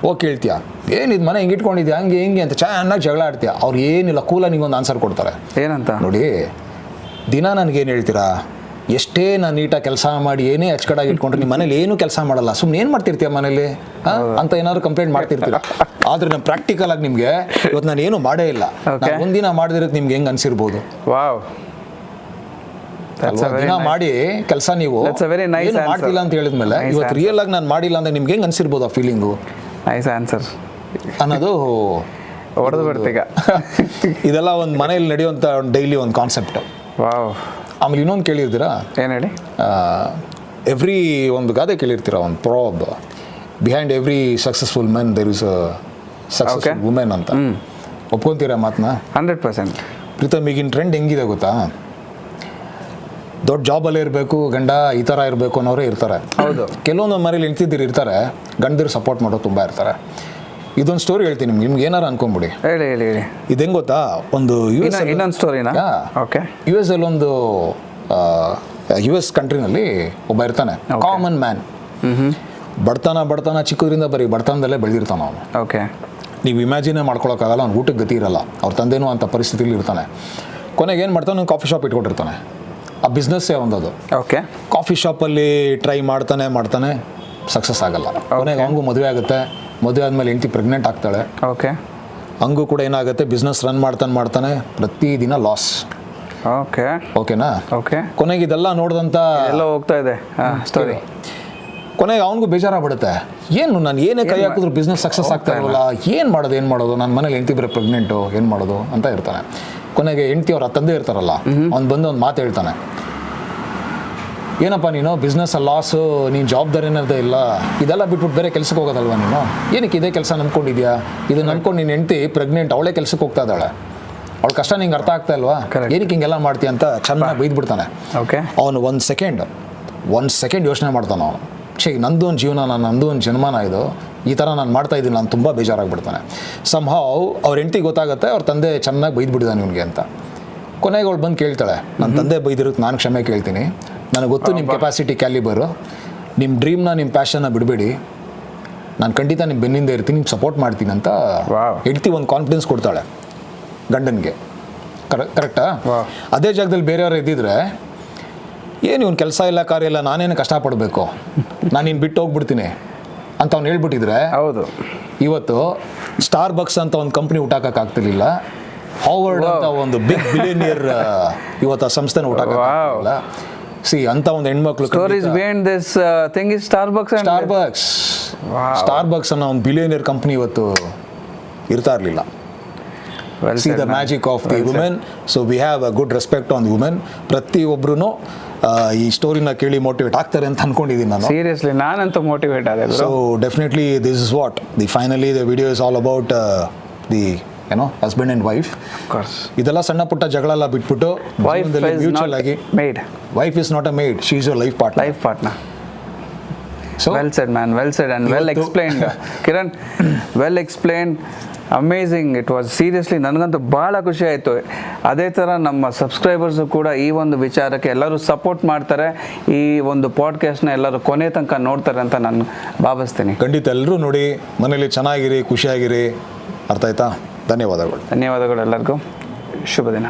ಹೋಗಿ ಕೇಳ್ತೀಯ, ಏನಿದು ಮನೆ ಹಿಂಗೆ ಇಟ್ಕೊಂಡಿದ್ಯಾ, ಹಂಗೆ ಅಂತ ಚೆನ್ನಾಗಿ ಜಗಳ ಆಡ್ತೀಯ. ಅವ್ರು ಏನಿಲ್ಲ, ಕೂಲಾಗಿ ನಿಂಗೊಂದು ಆನ್ಸರ್ ಕೊಡ್ತಾರೆ. ಏನಂತ ನೋಡಿ, ದಿನ ನನಗೇನು ಹೇಳ್ತೀರಾ, ಎಷ್ಟೇ ನಾನು ನೀಟಾಗಿ ಕೆಲಸ ಮಾಡಿ ಏನೇ ಅಚ್ಚಕಡಾಗಿ ಇಟ್ಕೊಂಡ್ರೆ ನಿಮ್ಮ ಮನೇಲಿ ಏನೂ ಕೆಲಸ ಮಾಡಲ್ಲ, ಸುಮ್ಮನೆ ಏನು ಮಾಡ್ತಿರ್ತೀಯ ಮನೇಲಿ ಅಂತ ಏನಾದ್ರು ಕಂಪ್ಲೇಂಟ್ ಮಾಡ್ತಿರ್ತೀರ. ಆದರೆ ನಾನು ಪ್ರಾಕ್ಟಿಕಲ್ ಆಗಿ ನಿಮಗೆ ಇವತ್ತು ನಾನು ಏನು ಮಾಡೇ ಇಲ್ಲ, ಒಂದಿನ ಮಾಡಿದಿರೋದು ನಿಮ್ಗೆ ಹೆಂಗೆ ಅನ್ಸಿರ್ಬೋದು. ದಿನ ಮಾಡಿ ಕೆಲಸ ನೀವು ಮಾಡ್ತಿಲ್ಲ ಅಂತ ಹೇಳಿದ್ಮೇಲೆ ಇವತ್ತು ರಿಯಲ್ ಆಗಿ ನಾನು ಮಾಡಿಲ್ಲ ಅಂದ್ರೆ ನಿಮ್ಗೆ ಹೆಂಗೆ ಅನ್ಸಿರ್ಬೋದು ಆ ಫೀಲಿಂಗು. ನೈಸ್ ಆನ್ಸರ್ ಅನ್ನೋದು ಹೊಡೆದು ಬಿಡ್ತೀಗ. ಇದೆಲ್ಲ ಒಂದು ಮನೆಯಲ್ಲಿ ನಡೆಯುವಂಥ ಒಂದು ಡೈಲಿ ಒಂದು ಕಾನ್ಸೆಪ್ಟ್. ಆಮೇಲೆ ಇನ್ನೊಂದು ಕೇಳಿರ್ತೀರಾ, ಏನು ಹೇಳಿ, ಎವ್ರಿ ಒಂದು ಗಾದೆ ಕೇಳಿರ್ತೀರ, ಒಂದು ಪ್ರಾಬ್, behind every successful men there is a successful women ಅಂತ. ಒಪ್ಕೊಂತೀರಾ ಮಾತನ್ನ? 100%. ಪ್ರೀತಮ್, ಈಗಿನ ಟ್ರೆಂಡ್ ಹೆಂಗಿದೆ ಗೊತ್ತಾ, ದೊಡ್ಡ ಜಾಬಲ್ಲೇ ಇರಬೇಕು, ಗಂಡ ಈ ಥರ ಇರಬೇಕು ಅನ್ನೋರೇ ಇರ್ತಾರೆ. ಹೌದು. ಕೆಲವೊಂದು ಮನೇಲಿ ಹೆಂಡ್ತಿದ್ರು ಇರ್ತಾರೆ, ಗಂಡರು ಸಪೋರ್ಟ್ ಮಾಡೋರು ತುಂಬ ಇರ್ತಾರೆ. ಇದೊಂದು ಸ್ಟೋರಿ ಹೇಳ್ತೀನಿ ನಿಮ್ಗೆ ಏನಾರು ಅನ್ಕೊಂಬಿಡಿ. ಹೇಳಿ. ಇದು ಹೆಂಗೆ ಗೊತ್ತಾ, ಒಂದು ಇನ್ನೊಂದು ಸ್ಟೋರಿನಾ? ಓಕೆ. US ಅಲ್ಲಿ ಒಂದು US ಕಂಟ್ರಿನಲ್ಲಿ ಒಬ್ಬ ಇರ್ತಾನೆ, ಕಾಮನ್ ಮ್ಯಾನ್. ಬಡತನ ಚಿಕ್ಕದ್ರಿಂದ ಬರೀ ಬಡತನದಲ್ಲೇ ಬೆಳೆದಿರ್ತಾನೆ ಅವನು. ಓಕೆ. ನೀವು ಇಮ್ಯಾಜಿನೇ ಮಾಡ್ಕೊಳಕ್ಕಾಗಲ್ಲ, ಅವ್ನು ಊಟಕ್ಕೆ ಗತಿ ಇರಲ್ಲ, ಅವ್ರ ತಂದೆನೂ ಅಂಥ ಪರಿಸ್ಥಿತಿಲಿ ಇರ್ತಾನೆ. ಕೊನೆಗೆ ಏನು ಮಾಡ್ತಾನೆ, ಕಾಫಿ ಶಾಪ್ ಇಟ್ಕೊಂಡಿರ್ತಾನೆ. ಆ ಬಿಸ್ನೆಸ್ಸೇ ಒಂದದು. ಓಕೆ. ಕಾಫಿ ಶಾಪಲ್ಲಿ ಟ್ರೈ ಮಾಡ್ತಾನೆ, ಸಕ್ಸಸ್ ಆಗಲ್ಲ. ಕೊನೆಗೆ ಅವನಿಗೂ ಮದುವೆ ಆಗುತ್ತೆ. ಮದುವೆ ಆದಮೇಲೆ ಹೆಂಡತಿ ಪ್ರೆಗ್ನೆಂಟ್ ಆಗ್ತಾಳೆ. ಓಕೆ. ಹಂಗೂ ಕೂಡ ಏನಾಗುತ್ತೆ, ಬಿಸ್ನೆಸ್ ರನ್ ಮಾಡ್ತಾನೆ ಪ್ರತಿದಿನ ಲಾಸ್. ಓಕೆನಾ? ಓಕೆ. ಕೊನೆಗೆ ಇದೆಲ್ಲ ನೋಡಿದಂಥ ಎಲ್ಲ ಹೋಗ್ತಾ ಇದೆ ಸ್ಟೋರಿ. ಕೊನೆಗೆ ಅವನಿಗೂ ಬೇಜಾರಾಗ್ಬಿಡುತ್ತೆ, ಏನು ನಾನು ಏನೇ ಕೈ ಹಾಕಿದ್ರು ಬಿಸ್ನೆಸ್ ಸಕ್ಸಸ್ ಆಗ್ತಾ ಇರಲ್ಲ, ಏನು ಮಾಡೋದು, ನನ್ನ ಮನೇಲಿ ಹೆಂಡತಿ ಬರೀ ಪ್ರೆಗ್ನೆಂಟು, ಏನು ಮಾಡೋದು ಅಂತ ಇರ್ತಾನೆ. ಕೊನೆಗೆ ಹೆಂಡತಿ ಅವ್ರ ತಂದೆ ಇರ್ತಾರಲ್ಲ, ಅವ್ನು ಬಂದು ಒಂದು ಮಾತು ಹೇಳ್ತಾನೆ, ಏನಪ್ಪ ನೀನು ಬಿಸ್ನೆಸ್ ಲಾಸು, ನೀನು ಜವಾಬ್ದಾರಿ ಅನ್ನೋದೇ ಇಲ್ಲ, ಇದೆಲ್ಲ ಬಿಟ್ಬಿಟ್ಟು ಬೇರೆ ಕೆಲ್ಸಕ್ಕೆ ಹೋಗೋದಲ್ವ ನೀನು, ಏನಕ್ಕೆ ಇದೇ ಕೆಲಸ ನಂಬ್ಕೊಂಡಿದ್ಯಾ, ಇದನ್ನ ನಂಬ್ಕೊಂಡು ನೀನು ಹೆಂಡತಿ ಪ್ರೆಗ್ನೆಂಟ್, ಅವಳೇ ಕೆಲ್ಸಕ್ಕೆ ಹೋಗ್ತಾ ಇದ್ದಾಳೆ, ಅವಳ ಕಷ್ಟ ನಿಂಗೆ ಅರ್ಥ ಆಗ್ತಾ ಇಲ್ವಾ, ಏನಕ್ಕೆ ಹಿಂಗೆಲ್ಲ ಮಾಡ್ತೀಯ ಅಂತ ಚೆನ್ನಾಗಿ ಬೈದ್ಬಿಡ್ತಾನೆ. ಅವನು ಒಂದು ಸೆಕೆಂಡ್ ಯೋಚನೆ ಮಾಡ್ತಾನೆ ಅವನು, ನಂದು ಒಂದು ಜೀವನ, ನಂದು ಒಂದು ಜನ್ಮನ ಇದು, ಈ ಥರ ನಾನು ಮಾಡ್ತಾ ಇದ್ದೀನಿ, ನಾನು ತುಂಬ ಬೇಜಾರಾಗ್ಬಿಡ್ತಾನೆ. ಸಂಹಾವ್ ಅವ್ರ ಹೆಂಡತಿ ಗೊತ್ತಾಗುತ್ತೆ, ಅವ್ರ ತಂದೆ ಚೆನ್ನಾಗಿ ಬೈದ್ಬಿಟ್ಟಿದ್ದಾನೆ ಇವನಿಗೆ ಅಂತ. ಕೊನೆಗೆ ಅವಳು ಬಂದು ಕೇಳ್ತಾಳೆ, ನನ್ನ ತಂದೆ ಬೈದಿರೋದು ನಾನು ಕ್ಷಮೆ ಕೇಳ್ತೀನಿ, ನನಗೆ ಗೊತ್ತು ನಿಮ್ಮ ಕೆಪಾಸಿಟಿ ಕ್ಯಾಲಿಬರು, ನಿಮ್ಮ ಡ್ರೀಮ್ನ ನಿಮ್ಮ ಪ್ಯಾಷನ್ನ ಬಿಡಬೇಡಿ, ನಾನು ಖಂಡಿತ ನಿಮ್ಮ ಬೆನ್ನಿಂದ ಇರ್ತೀನಿ, ನಿಮ್ಗೆ ಸಪೋರ್ಟ್ ಮಾಡ್ತೀನಿ ಅಂತ Wow. ಹೆಂಡ್ತಿ ಒಂದು ಕಾನ್ಫಿಡೆನ್ಸ್ ಕೊಡ್ತಾಳೆ ಗಂಡನಿಗೆ. ಕರೆಕ್ಟಾ? Wow. ಅದೇ ಜಾಗದಲ್ಲಿ ಬೇರೆಯವ್ರು ಇದ್ದಿದ್ರೆ ಏನು ಇವ್ನು ಕೆಲಸ ಇಲ್ಲ ಕಾರ್ಯ ಇಲ್ಲ, ನಾನೇನು ಕಷ್ಟಪಡಬೇಕು, ನಾನು ಇನ್ನು ಬಿಟ್ಟು ಹೋಗ್ಬಿಡ್ತೀನಿ ಅಂತ ಅವ್ನು ಹೇಳ್ಬಿಟ್ಟಿದ್ರೆ ಹೌದು. ಇವತ್ತು ಸ್ಟಾರ್ ಬಕ್ಸ್ ಅಂತ ಒಂದು ಕಂಪ್ನಿ ಹುಟ್ಟಾಕಕ್ಕಾಗ್ತಿರ್ಲಿಲ್ಲ, ಹಾವರ್ಡ್ ಅಂತ ಒಂದು ಬಿಗ್ ಬಿಲಿಯನಿಯರ್ ಇವತ್ತು ಆ ಸಂಸ್ಥೆನ ಹುಟ್ಟಾಕಕ್ಕಾಗ್ತಿರ್ಲಿಲ್ಲ. ಸಿ ಅಂತ ಒಂದು ಹೆಣ್ಮಕ್ಳು stories behind this thing is Starbucks Starbucks ಅನ್ನೋ ಒಂದು ಬಿಲಿಯನಿಯರ್ ಕಂಪ್ನಿ ಇವತ್ತು ಇರ್ತಾ ಇರಲಿಲ್ಲ. See the magic of the women. So we have a good respect on women. ಪ್ರತಿಯೊಬ್ಬರೂ ಈ ಸ್ಟೋರಿನ ಕೇಳಿ ಮೋಟಿವೇಟ್ ಆಗ್ತಾರೆ ಅಂತ ಅನ್ಕೊಂಡಿದ್ದೀನಿ ನಾನು. ಸೀರಿಯಸ್ಲಿ ನಾನಂತೂ ಮೋಟಿವೇಟ್ ಆದೆ. So definitely this is what the finally the video is all about the husband and wife. ಇದೆಲ್ಲ ಸಣ್ಣ ಪುಟ್ಟ ಜಗಳೆಲ್ಲ ಬಿಟ್ಬಿಟ್ಟು ಮ್ಯೂಚುವಲ್ ಆಗಿ wife is not a made, she is your life partner. So well shed man, well shed and well explained Kiran, well explained, amazing. It was seriously ನನಗಂತೂ ಭಾಳ ಖುಷಿ ಆಯಿತು. ಅದೇ ಥರ ನಮ್ಮ ಸಬ್ಸ್ಕ್ರೈಬರ್ಸು ಕೂಡ ಈ ಒಂದು ವಿಚಾರಕ್ಕೆ ಎಲ್ಲರೂ ಸಪೋರ್ಟ್ ಮಾಡ್ತಾರೆ, ಈ ಒಂದು ಪಾಡ್ಕಾಸ್ಟ್ನ ಎಲ್ಲರೂ ಕೊನೆ ತನಕ ನೋಡ್ತಾರೆ ಅಂತ ನಾನು ಭಾವಿಸ್ತೀನಿ. ಖಂಡಿತ ಎಲ್ಲರೂ ನೋಡಿ, ಮನೇಲಿ ಚೆನ್ನಾಗಿರಿ, ಖುಷಿಯಾಗಿರಿ. ಅರ್ಥ ಆಯ್ತಾ? ಧನ್ಯವಾದಗಳು ಎಲ್ಲರಿಗೂ. ಶುಭ ದಿನ.